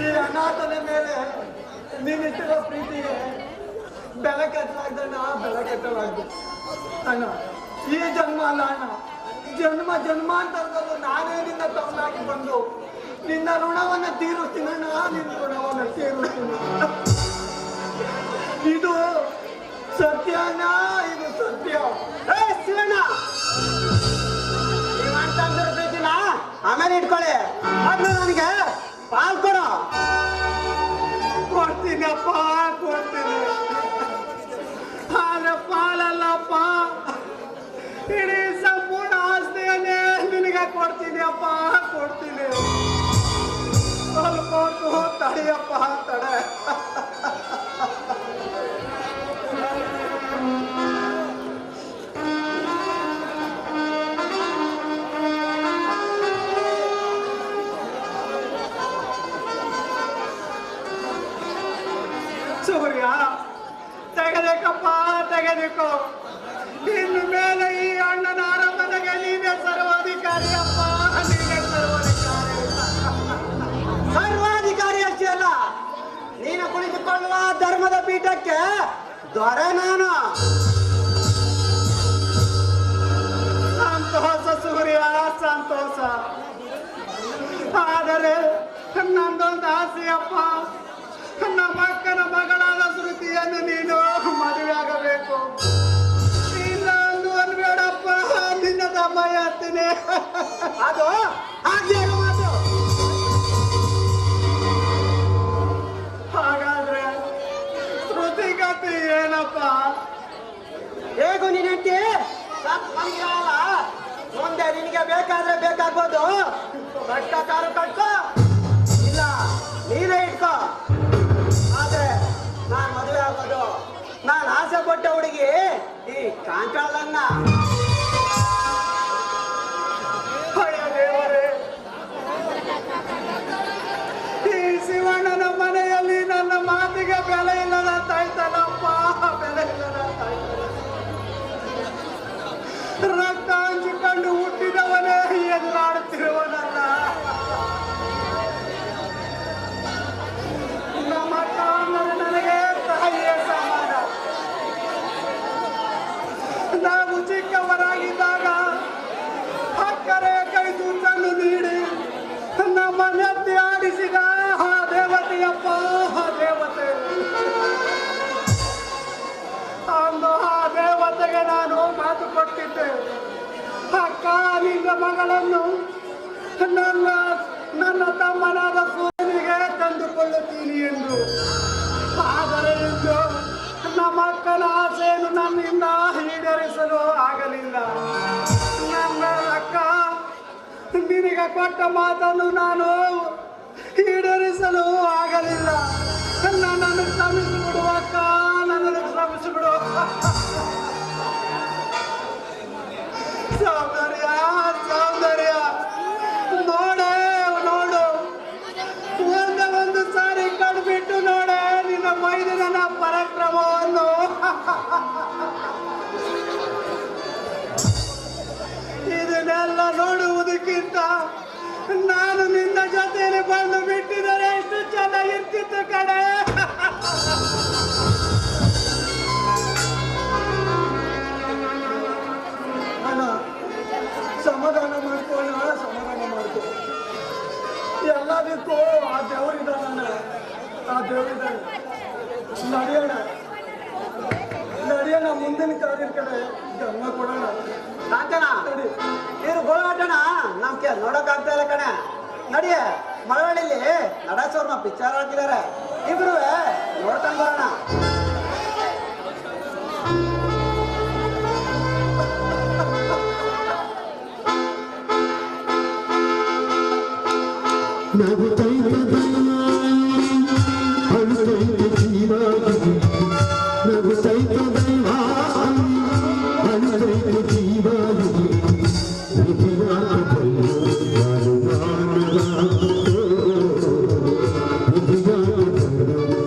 ಈ ಅನಾಥನ ಮೇಲೆ ನೀನಿಟ್ಟಿರೋ ಪ್ರೀತಿಗೆ ಬೆಲೆ ಕಟ್ಟಲಾಗ್ದಣ್ಣ, ಬೆಲೆ ಕಟ್ಟಲಾಗ್ದು ಅಣ್ಣ. ಈ ಜನ್ಮ ಅಲ್ಲ ಅಣ್ಣ, ಜನ್ಮಾಂತರದಲ್ಲೂ ನಾನೇ ನಿನ್ನ ತಮ್ಮನಾಗಿ ಬಂದು ನಿನ್ನ ಋಣವನ್ನ ತೀರಿಸ್ತೀನಿ ಅಣ್ಣ, ನಿನ್ನ ಋಣವನ್ನ ತೀರಿಸ್ತೀನಿ. ಇದು ಸತ್ಯ ಅಣ್ಣ, ಇದು ಸತ್ಯ. ಶಿವಣ್ಣ ಪ್ರೀತಿನ ಆಮೇಲೆ ಇಟ್ಕೊಳ್ಳಿ, ಅದು ನನಗೆ ಪಾಲ್ ಕೊಡು. ಕೊಡ್ತೀನಪ್ಪ, ಕೊಡ್ತೀನಿ. ಆದ್ರೆ ಪಾಲಲ್ಲಪ್ಪ, ಇಡೀ ಸಂಪೂರ್ಣ ಆಸ್ತಿಯನ್ನೇ ನಿನಗೆ ಕೊಡ್ತೀನಿ ಅಪ್ಪ, ಕೊಡ್ತೀನಿ. ಸ್ವಲ್ಪ ಹೊತ್ತು ತಡೆಯಪ್ಪ, ತಡೆ. ಸೂರ್ಯ ತೆಗೆದಕ್ಕಪ್ಪ ತೆಗೆದಕ್ಕೋ. ಇನ್ನು ಮೇಲೆ ಈ ಅಣ್ಣನ ಅರಮನೆಗೆ ನೀನೇ ಸರ್ವಾಧಿಕಾರಿಯಪ್ಪ, ನೀನೇ ಸರ್ವಾಧಿಕಾರಿ. ಸರ್ವಾಧಿಕಾರಿ ಅಷ್ಟೇ ಅಲ್ಲ, ನೀನು ಕುಳಿತುಕೊಳ್ಳುವ ಧರ್ಮದ ಪೀಠಕ್ಕೆ ದೊರೆ ನಾನು. ಸಂತೋಷ ಸೂರ್ಯ, ಸಂತೋಷ. ಆದರೆ ನಂದೊಂದು ಆಸೆಯಪ್ಪ, ನಮ್ಮ ಅಕ್ಕನ ಮಗಳಾದ ಶ್ರುತಿಯನ್ನು ನೀನು ಮದುವೆ ಆಗಬೇಕು. ಇಲ್ಲ ಅಂದು ಅನ್ಬೇಡಪ್ಪ, ನಿನ್ನ ತಮ್ಮ ಹೇಳ್ತೀನಿ. ಅದು ಹಾಗೆ ಮಾತು. ಹಾಗಾದ್ರೆ ಶ್ರುತಿ ಗತಿ ಏನಪ್ಪ? ಹೇಗೂ ನೀನಂತೆ ಮನೆಯಲ್ಲ, ಮುಂದೆ ನಿನಗೆ ಬೇಕಾದ್ರೆ ಬೇಕಾಗ್ಬೋದು. ಕಟ್ಟ ಕಾರು ಕಟ್ಕೋ, ಇಲ್ಲ ನೀನೇ ಇಟ್ಕೋ. ಆದ್ರೆ ನಾನ್ ಮದುವೆ ಆಗೋದು ನಾನು ಆಸೆ ಪಟ್ಟ ಹುಡುಗಿ ಈ ಕಾಂಚಾಳನ್ನ. ಹಳೆಯ ದೇವರೇ, ಈ ಶಿವಣ್ಣನ ಮನೆಯಲ್ಲಿ ನನ್ನ ಮಾತಿಗೆ ಬೆಲೆ ಇಲ್ಲದ ತಾಯ್ತಾನಪ್ಪ, ಬೆಲೆ ಇಲ್ಲದ ತಾಯ್ತಾನ. ರಕ್ತ ಹಂಚಿಕೊಂಡು ಹುಟ್ಟಿದವನೇ ಎದುರಾಡುತ್ತಿರುವನಲ್ಲ. ನಮ್ಮ ಕಾಮರು ನನಗೆ ತಾಯಿಯ ಸಮಾನ. ನಾವು ಚಿಕ್ಕವರಾಗಿದ್ದಾಗ ಅಕ್ಕರೆ ಕೈ ತುತ್ತನ್ನು ನೀಡಿ ನಮ್ಮ ನೆತ್ತಿ ಆಡಿಸಿದ ಆ ದೇವತೆಯಪ್ಪ, ಆ ದೇವತೆ. ಅಂದು ಆ ದೇವತೆಗೆ ನಾನು ಮಾತು ಕೊಟ್ಟಿದ್ದೆ, ಅಕ್ಕ ನಿನ್ನ ಮಗಳನ್ನು ನನ್ನ ತಮ್ಮನಾದ ಸೂರ್ಯನಿಗೆ ತಂದುಕೊಳ್ಳುತ್ತೀನಿ ಎಂದು. ಆದರೆ ಇಂದು ನಮ್ಮ ಅಕ್ಕನ ಆಸೆಯನ್ನು ನನ್ನಿಂದ ಈಡೇರಿಸಲು ಆಗಲಿಲ್ಲ. ನನ್ನ ಅಕ್ಕ ನಿನಗೆ ಕೊಟ್ಟ ಮಾತನ್ನು ನಾನು ಈಡೇರಿಸಲು ಆಗಲಿಲ್ಲ. ನನ್ನನ್ನು ಕ್ಷಮಿಸಿಬಿಡು ಅಕ್ಕ, ನನ್ನನ್ನು ಕ್ಷಮಿಸಿಬಿಡು. ಸೌಂದರ್ಯ, ಸೌಂದರ್ಯ, ನೋಡೆ ನೋಡು, ಒಂದು ಸಾರಿ ಕಣ್ಬಿಟ್ಟು ನೋಡೆ ನಿನ್ನ ಮೈದನ ಪರಾಕ್ರಮವನ್ನು. ಇದನ್ನೆಲ್ಲ ನೋಡುವುದಕ್ಕಿಂತ ನಾನು ನಿನ್ನ ಜೊತೆಯಲ್ಲಿ ಬಂದು ಬಿಟ್ಟಿದರೆ ಎಷ್ಟು ಚೆನ್ನಾಗಿರ್ತಿತ್ತು ಕಡೆ. ಸಮಾಧಾನ ಮಾಡ್ಕೊಳ್ಳ, ಸಮಾಧಾನ ಮಾಡ್ಕೊ. ಎಲ್ಲದಕ್ಕೂ ಆ ದೇವರಿದ್ದಾನ, ಆ ದೇವರಿದ್ದಾನೆ. ನಡೆಯೋಣ ನಡೆಯೋಣ, ಮುಂದಿನ ಕಾರ್ಯದ ಕಡೆ ಗಮನ ಕೊಡೋಣ. ಕಾಂಚನ, ಇವ್ರು ಗೋಳಾಟನ ನಮ್ಗೆ ನೋಡಕ್ ಆಗ್ತಾ ಇಲ್ಲ ಕಣೆ. ನಡಿಯ, ಮಳವಳ್ಳಿಲಿ ನಡಾಸೋರ್ನ ಪಿಕ್ಚರ್ ಹಾಕಿದ್ದಾರೆ, ಇಬ್ರು ನೋಡ್ಕೊಂಡ್ ಬರೋಣ. ನಗುತ್ತೈತ ದೈವ ಅಳುತ್ತೈತ ಜೀವ, ನಗುತ್ತೈತ ದೈವ ಅಳುತ್ತೈತ ಜೀವ. ವಿಧಿಯಾಗ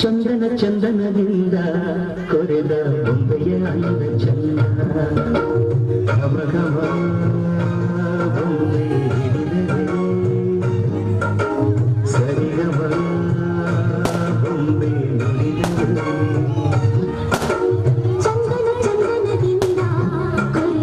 ಚಂದನ ಚಂದನದಿಂದ ಕೊರೆದ ಬೊಂಬೆಯ ಅಂದ ಚಂದ ಘಮ ಘಮ ಬೊಂಬೆ ಹಿಡಿದರೆ ಸರಿಗಮ ಬೊಂಬೆ ನುಡಿದರೆ ಚಂದನ ಚಂದನದಿಂದ ಕೊರೆದ ಬೊಂಬೆಯ ಅಂದ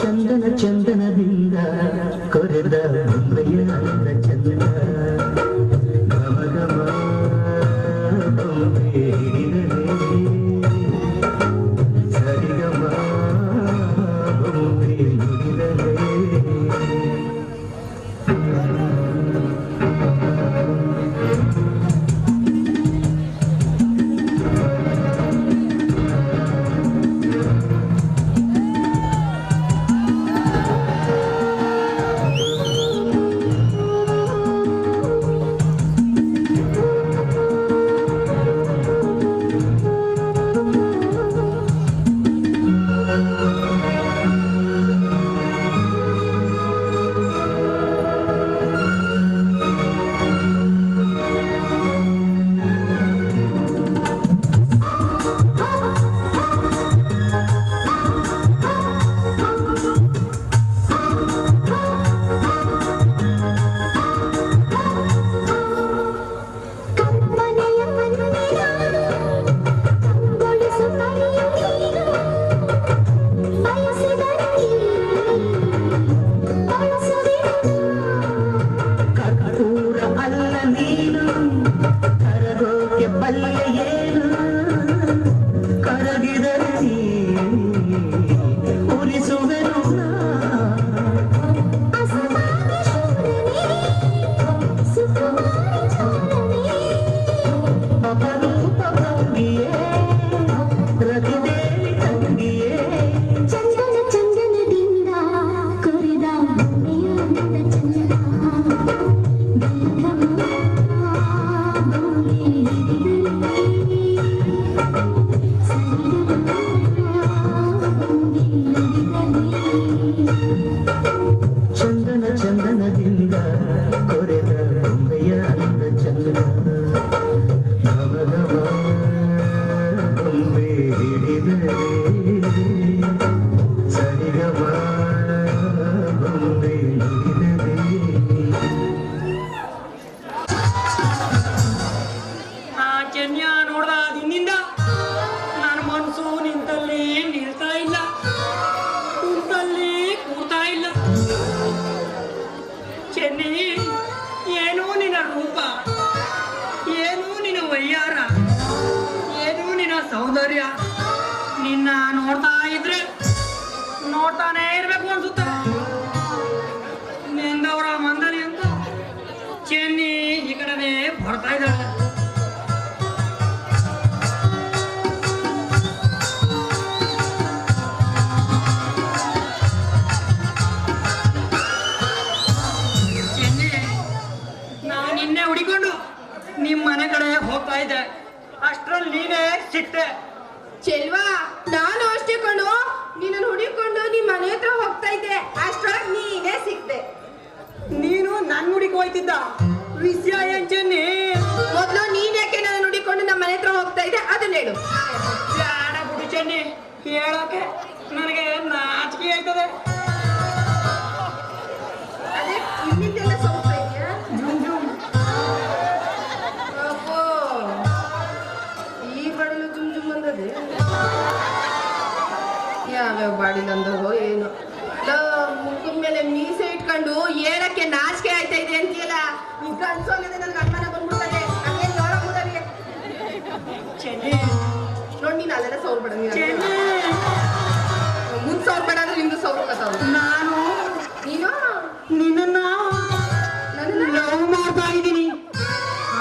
ಚಂದ ಚಂದನದಿಂದ ಕೊರೆದ ಬೊಂಬೆಯ ಅಂದ ಚಂದ ಘಮ ಘಮ ಬೊಂಬೆ ಹಿಡಿದರೆ ಸರಿಗಮ ಬೊಂಬೆ ನುಡಿದರೆ ಚಂದನದಿಂದ ಕೊರೆದ ಬೊಂಬೆಯ ಅಂದ ಚಂದ ಘಮ ಘಮ ಬೊಂಬೆ ಹಿಡಿದರೆ ಸರಿಗಮ ಬೊಂಬೆ ನುಡಿದರೆ ಚೆನ್ಯ ನೋಡ್ದ ದಿನಿಂದ ನನ್ನ ಮನಸ್ಸು ನಿಂತಲ್ಲಿ ನಿಲ್ತಾ ಇಲ್ಲ, ಕುಂತಲ್ಲಿ ಕೂರ್ತಾ ಇಲ್ಲ. ಚೆನ್ನಿ, ಏನೂ ನಿನ್ನ ರೂಪ, ಏನೂ ನಿನ್ನ ವಯ್ಯಾರ, ಏನೂ ನಿನ್ನ ಸೌಂದರ್ಯ. ನಿನ್ನ ನೋಡ್ತಾ ಇದ್ರೆ ನೋಡ್ತಾನೆ ಇರ್ಬೇಕು ಅನ್ಸುತ್ತೆ. ನಿಂದವರ ಮಂದರಿ ಅಂತ ಚೆನ್ನಿ ಈ ಕಡೆನೇ ಬರ್ತಾ ಇದ್ದಾಳೆ. ಹುಡಿಕೊಂಡು ನಿಮ್ಮ ಮನೆ ಕಡೆ ಹೋಗ್ತಾ ಇದ್ದೆ. ಅಷ್ಟರಲ್ಲಿ ನೀನೇ ಸಿಟ್ಟೆ. ಚೆಲ್ವಾ ನಾನು ಅಷ್ಟೇ ಕಣು, ನಿನ್ನನ್ನು ಹುಡಿಕೊಂಡು ನಿಮ್ ಮನೆ ಹತ್ರ ಹೋಗ್ತಾ ಇದ್ದೆ, ಅಷ್ಟ್ರೊಳಗ್ ನೀನೇ ಸಿಕ್ತೆ. ನೀನು ನನ್ನ ಹುಡುಗಿ ಹೋಯ್ತಿದ್ದ ವಿಷಯ ಏನ್ ಚೆನ್ನಿ? ಮೊದ್ಲು ನೀನ್ ಯಾಕೆ ನನ್ನ ಹುಡಿಕೊಂಡು ನಮ್ಮ ಮನೆ ಹತ್ರ ಹೋಗ್ತಾ ಇದ್ದೆ ಅದನ್ನ ಹೇಳು. ಬೇಡ ಬಿಡು ಚೆನ್ನಿ, ಹೇಳೋಕೆ ನನಗೆ ನಾಚಿಕೆ ಆಯ್ತದೆ. ಅದೇ ಇಲ್ಲಿಂದೆಲ್ಲ ಸೌತಾ ಇದೆಯಾ? ಜುಮ್ ಜುಮ್ ಅಪ್ಪೋ ಈ ಬಾಡಿಲು ಜುಮ್ ಜುಮ್ ಅಂದದೆ ಯಾವ್ಯಾವ ಬಾಡಿಲು ಅಂದವೋ ಏನು. ಮುಖದ ಮೇಲೆ ಮೀಸೆ ಇಟ್ಕೊಂಡು ಹೇಳಕ್ಕೆ ನಾಚಿಕೆ ಆಯ್ತಾ ಇದೆ ಅಂತೀಯಲ್ಲ, ಈಗ ಅನ್ಸೋಗಿದೆ ನನ್ಗೆ ಅನುಮಾನ ಬಂದ್ಬಿಡ್ತದೆ. ಹಂಗೆ ಜೋರ ಮುದರಿಗೆ ಚೆನ್ನಿ ನೋಡಿ, ನೀನು ಅಲ್ಲೆಲ್ಲ ಸೌರ್ ಬೇಡ, ಚೆನ್ನಿ ಮುಂದ್ ಸೌರ್ ಬೇಡ ಅಂದ್ರೆ ನಿಂದು ಸೌರ್ ಕತಾವ. ನಾನು ನೀನು ನಿನ್ನ ನನ್ನ ಲವ್ ಮಾಡ್ತಾ ಇದ್ದೀನಿ,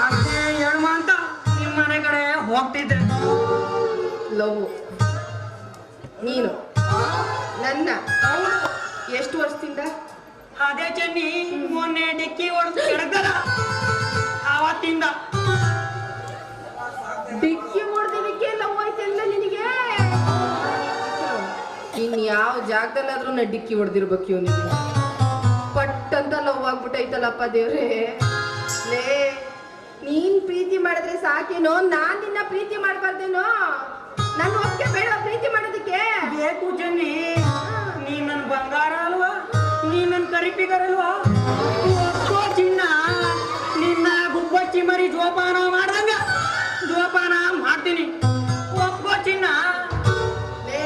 ಅದೇ ಹೇಳುವ ಅಂತ ನಿಮ್ಮ ಮನೆ ಕಡೆ ಹೋಗ್ತಿದ್ದೆ. ಲವ್ ನೀನು ನನ್ನ ಎಷ್ಟು ವರ್ಷದಿಂದ? ಅದೇ ಚೆನ್ನಿ ಮೊನ್ನೆ ಡಿಕ್ಕಿ ಹೊಡೆದು ಕೆಡದಲ್ಲ ಆವತ್ತಿಂದ. ಡಿಕ್ಕಿ ಹೊಡೆದಿದ್ದಕ್ಕೆ ಲವ್ ಆಯ್ತಲ್ಲ ನಿನಗೆ? ಇನ್ ಯಾವ ಜಾಗದಲ್ಲಾದ್ರೂ ನಾ ಡಿಕ್ಕಿ ಹೊಡೆದಿರ್ಬೇಕು ಇವನಿಗೆ. ಪಟ್ ಅಂತ ಲವ್ ಆಗ್ಬಿಟ್ಟೈತಲ್ಲಪ್ಪ ದೇವ್ರೆ. ಲೇ ನೀನ್ ಪ್ರೀತಿ ಮಾಡಿದ್ರೆ ಸಾಕೇನೋ, ನಾನ್ ನಿನ್ನ ಪ್ರೀತಿ ಮಾಡ್ಬಾರ್ದೇನೋ? ನನ್ನ ಒಪ್ಪಿಗೆ ಬೇಡ ಪ್ರೀತಿ ಮಾಡೋದಕ್ಕೆ? ಬೇಕು ಚೆನ್ನಿ, ನೀ ನನ್ನ ಬಂಗಾರ ಅಲ್ವಾ, ನೀ ನನ್ನ ಕರಿಪಿಗರ್ ಅಲ್ವಾ? ಒಪ್ಪೋ ಚಿನ್ನ, ನಿನ್ನ ಗುಬ್ಬಚ್ಚಿ ಮರಿ ಜೋಪಾನ ಮಾಡ್ದಂಗ ಜೋಪಾನ ಮಾಡ್ತೀನಿ. ಒಪ್ಪೋ ಚಿನ್ನ. ಲೇ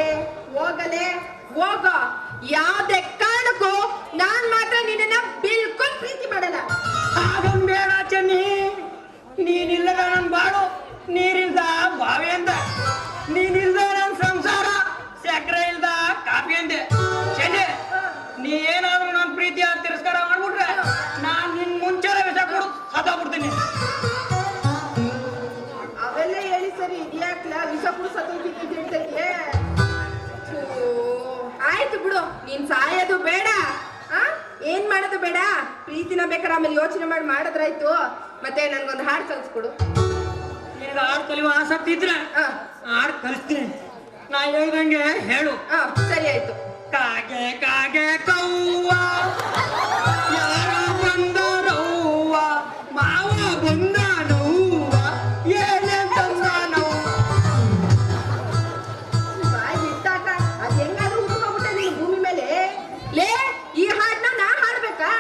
ಹೋಗಲೇ ಹೋಗ, ಯಾವ್ದೇ ಕಾರಣಕ್ಕೂ ನಾನ್ ಮಾತ್ರ ನಿನ್ನ ಬಿಲ್ಕುಲ್ ಪ್ರೀತಿ ಮಾಡಲ್ಲ. ಹಾಗನ್ ಬೇಡ ಚೆನ್ನಿ, ನೀನಿಲ್ಲದ ನನ್ ಬಾಳು ನೀರಿಲ್ದ ಬಾವಿ ಅಂದ, ನೀನಿಲ್ದ ನನ್ ಸಂಸಾರ ಸಕ್ಕರೆ ಇಲ್ದ ಕಾಫಿ ಅಂದೆ. ಚೆನ್ನಿ, ನೀ ಏನಾದ್ರೂ ನನ್ನ ಪ್ರೀತಿಯ ತಿರಸ್ಕಾರ ಮಾಡ್ಬಿಟ್ರೆ ನಾನ್ ನಿನ್ ಮುಂಚೆ ವಿಷ ಕೊಡು ಸತ್ತೋಗ್ಬಿಡ್ತೀನಿ. ಅವೆಲ್ಲ ಹೇಳಿ ಸರಿ, ಇದ್ಯಾಕ್ಲ ವಿಷ ಕೂಡ ಸತ್ತೋಗ್ತೀನಿ ಅಂತ ಹೇಳ್ತಾ ಇದೆಯೇ? ಆಯ್ತು ಬಿಡು, ನೀನ್ ಸಾಯೋದು ಬೇಡ, ಏನ್ ಮಾಡೋದು ಬೇಡ, ಪ್ರೀತಿನ ಬೇಕಾದ್ರೆ ಆಮೇಲೆ ಯೋಚನೆ ಮಾಡಿ ಮಾಡಿದ್ರಾಯ್ತು. ಮತ್ತೆ ನನ್ಗೊಂದು ಹಾಡು ಕಲ್ಸ್ಕೊಡು. ನಿನಗೆ ಹಾಡು ಕಲಿಯುವ ಆಸಕ್ತಿ ಇದ್ರೆ ಆ, ಹಾಡು ಕಲಿಸ್ತೀನಿ, ನಾ ಹೇಳ್ದಂಗೆ ಹೇಳು. ಆ, ಸರಿ ಆಯ್ತು. ಕಾಗೆ ಕಾಗೆ ಕವ್ವ ಯಾರ ಬಂದರವ್ವ, ಮಾವ ಬಂದನವ್ವ, ಏನೇ ತಂದನವ್ವ. ಬಾಯ್ ಬಿಟ್ಟಾಕ ಅದ್ ಹೆಂಗಾದ್ರೂ ಉಳ್ಕೊಂಡ್ಬಿಟ್ಟೆ ನೀನು ಭೂಮಿ ಮೇಲೆ. ಲೇ ಈ ಹಾಡನ್ನ ನಾ ಹಾಡ್ಬೇಕಾ?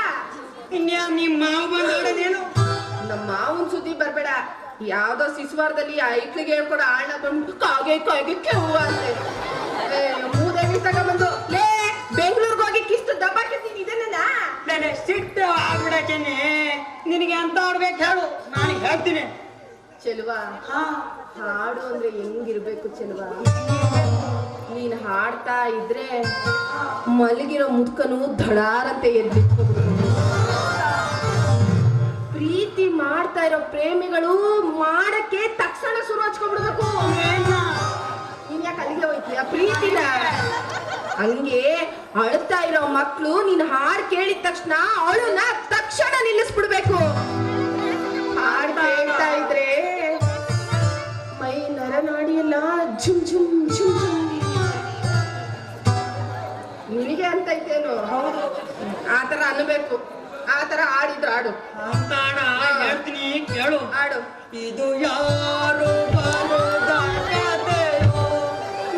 ಇನ್ಯಾವ ನಿಮ್ಮ ಮಾವ ಬಂದವಳೇನು? ನಮ್ಮ ಮಾವನ್ ಸುದ್ದಿ ಬರ್ಬೇಡ. ಯಾವ್ದೋ ಶಿಶುವಾರದಲ್ಲಿ ಐಕ್ಳಿಗೆ ಹೇಳ್ಕೊಡ ಆಳ್ನ ಬಂದ್ಬಿಟ್ಟು ಕಾಗೆ ಕಾಗೆ ಕೆವ್ವ ಅಂತೆ. ಮೂದೇವಿ ತಗೊಂಬಂದು ಲೇ ಬೆಂಗಳೂರಿಗೆ ಹೋಗಿ ಕಿಷ್ಟು ದಬ್ಬಾಕಿರ್ತೀನಿ ಇದನ್ನ. ನನಗೆ ಸಿಟ್ಟು ಆಗ್ಬಿಡ ಚೆನ್ನಿ, ನಿನಗೆ ಅಂತ ಆಡ್ಬೇಕು ಹೇಳು, ನಾನು ಹೇಳ್ತೀನಿ. ಚೆಲ್ವಾ, ಹಾಡು ಅಂದ್ರೆ ಹೆಂಗಿರ್ಬೇಕು ಚೆಲ್ವಾ? ನೀನ್ ಹಾಡ್ತಾ ಇದ್ರೆ ಮಲಗಿರೋ ಮುದ್ಕನು ಧಡಾರಂತೆ ಎದ್ದಿಟ್ಕೊಬಿಡ್ಬೇಕು. ಪ್ರೀತಿ ಮಾಡ್ತಾ ಇರೋ ಪ್ರೇಮಿಗಳು ಮಾಡಕ್ಕೆ ತಕ್ಷಣ ಶುರು ಹಚ್ಕೊಂಡ್ಬಿಡ್ಬೇಕು. ನೀನ್ ಯಾಕೆ ಅಲ್ಲಿಗೆ ಹೋಯ್ತೀಯ ಪ್ರೀತಿನ? ಹಂಗೆ ಅಳ್ತಾ ಇರೋ ಮಕ್ಳು ನೀನ್ ಹಾಡ್ ಕೇಳಿದ ತಕ್ಷಣ ಅಳುನ ತಕ್ಷಣ ನಿಲ್ಲಿಸ್ಬಿಡ್ಬೇಕು. ಹಾಡ್ ಕೇಳ್ತಾ ಇದ್ರೆ ಮೈ ನರನಾಡಿ ಎಲ್ಲ ಝುಮ್ ಝುಮ್ ಝುಮ್ ಝುಮ್. ನಿನಗೆ ಅಂತ ಐತೇನು? ಹೌದು, ಆತರ ಅನ್ಬೇಕು. ಆತರ ಆಡಿದ್ರು ಆಡು ಅಂತ ಹೇಳ್ತೀನಿ ಕೇಳು. ಆಡು. ಇದು ಯಾರು ಬರದ ಕಥೆಯೋ,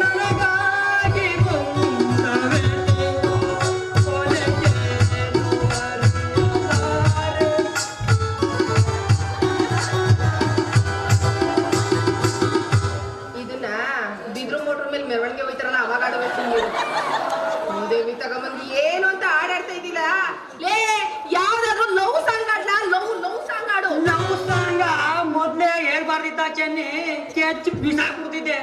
ನನಗಾಗಿ ಬಂದವೆ ಕೊನೆಗೆ ಇದನ್ನ ಬಿದ್ರು ಮೋಟ್ರ್ ಮೇಲೆ ಮೆರವಣಿಗೆ ಹೋಯ್ತಾರಲ್ಲ ಅವಾಗ ಆಡಬೇಕು ನೀವು. ದೇವಿ ತಗೊಂಬಂದು ಏನು ಅಂತ ಆಡಾಡ್ತಾ ಇದ್ದಿಲ್ಲ. ಲೇ ಯಾವ್ದಾದ್ರು ಲವ್ ಸಾಂಗ್ ಆಡ್ಲಾ? ಲವ್ ಸಾಂಗ್ ಆಡು. ಲವ್ ಸಾಂಗ ಮೊದ್ಲೇ ಹೇಳ್ಬಾರ್ದಿತ್ತ ಚೆನ್ನಿ, ಕೆಚ್ಚು ಬಿಸಾಕ್ಬಿಡ್ತಿದ್ದೆ.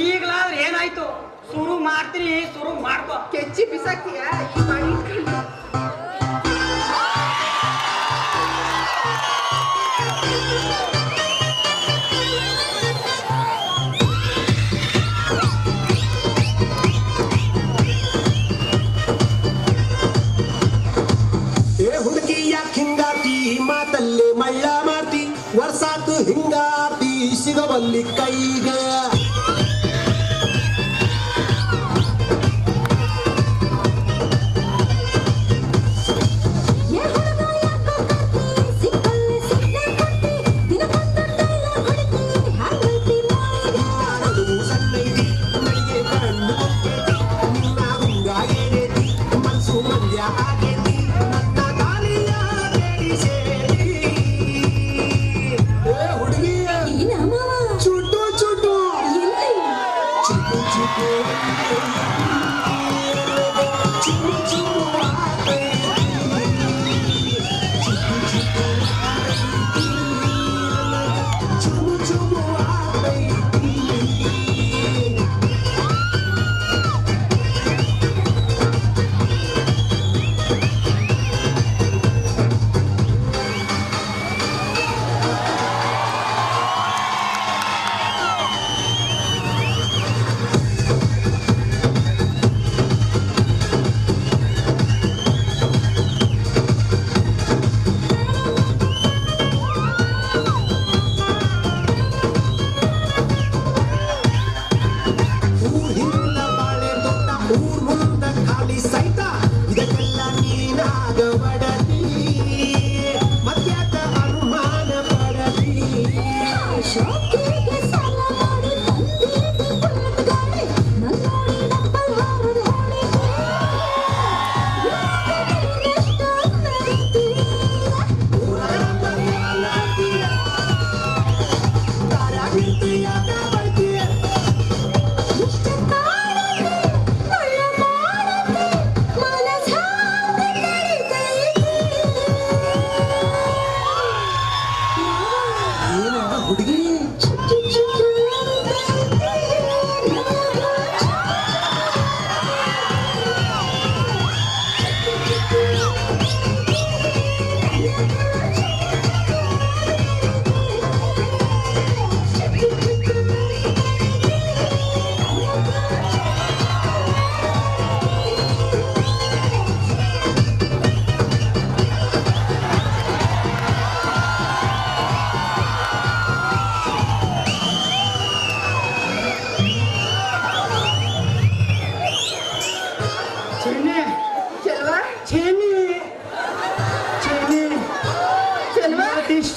ಈಗಲಾದ್ರೆ ಏನಾಯ್ತು, ಶುರು ಮಾಡ್ತೀನಿ, ಶುರು ಮಾಡ್ಕೋ. ಕೆಚ್ಚಿ ಬಿಸಾಕ್ತೀಯ ಈ ಮಾಡಿ ಇಟ್ಕೊಂಡು. ಮಾತಲ್ಲಿ ಮಳ್ಳ ಮಾತಿ ವರ್ಷಾತು ಹಿಂಗಾತಿ ಸಿಗಬಲ್ಲಿ ಕೈಗೆ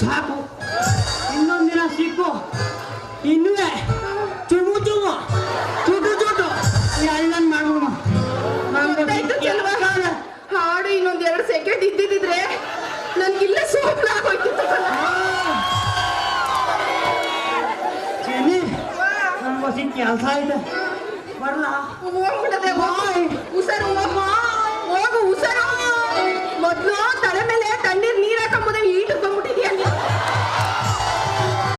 ಸಾಕು, ಇನ್ನೊಂದಿನ ಸಿಕ್ಕು, ಇನ್ನುವೆ ಚುಮು ಚುಮು ಚುಟು ಚುಟು ಎಲ್ಲನ್ ಮಾಡೋಣ. ಗೊತ್ತಾಯ್ತು ಚೆಲ್ವಾ? ಹಾಡು ಇನ್ನೊಂದ್ 2 ಸೆಕೆಂಡ್ ಇದ್ದಿದ್ರೆ ನನ್ಗಿಲ್ಲ ಸೋಪ್ಲ ಆಗೋಯ್ತಿತ್ತು. ಚೆನ್ನಿ, ನನ್ಗೆ ಕೆಲಸ ಇದೆ, ಬರ್ಲಾ? ಹೋಗ್ಬಿಡದೆ, ಉಸರು ಹೋಗು, ಉಸರು ಮೊದ್ಲು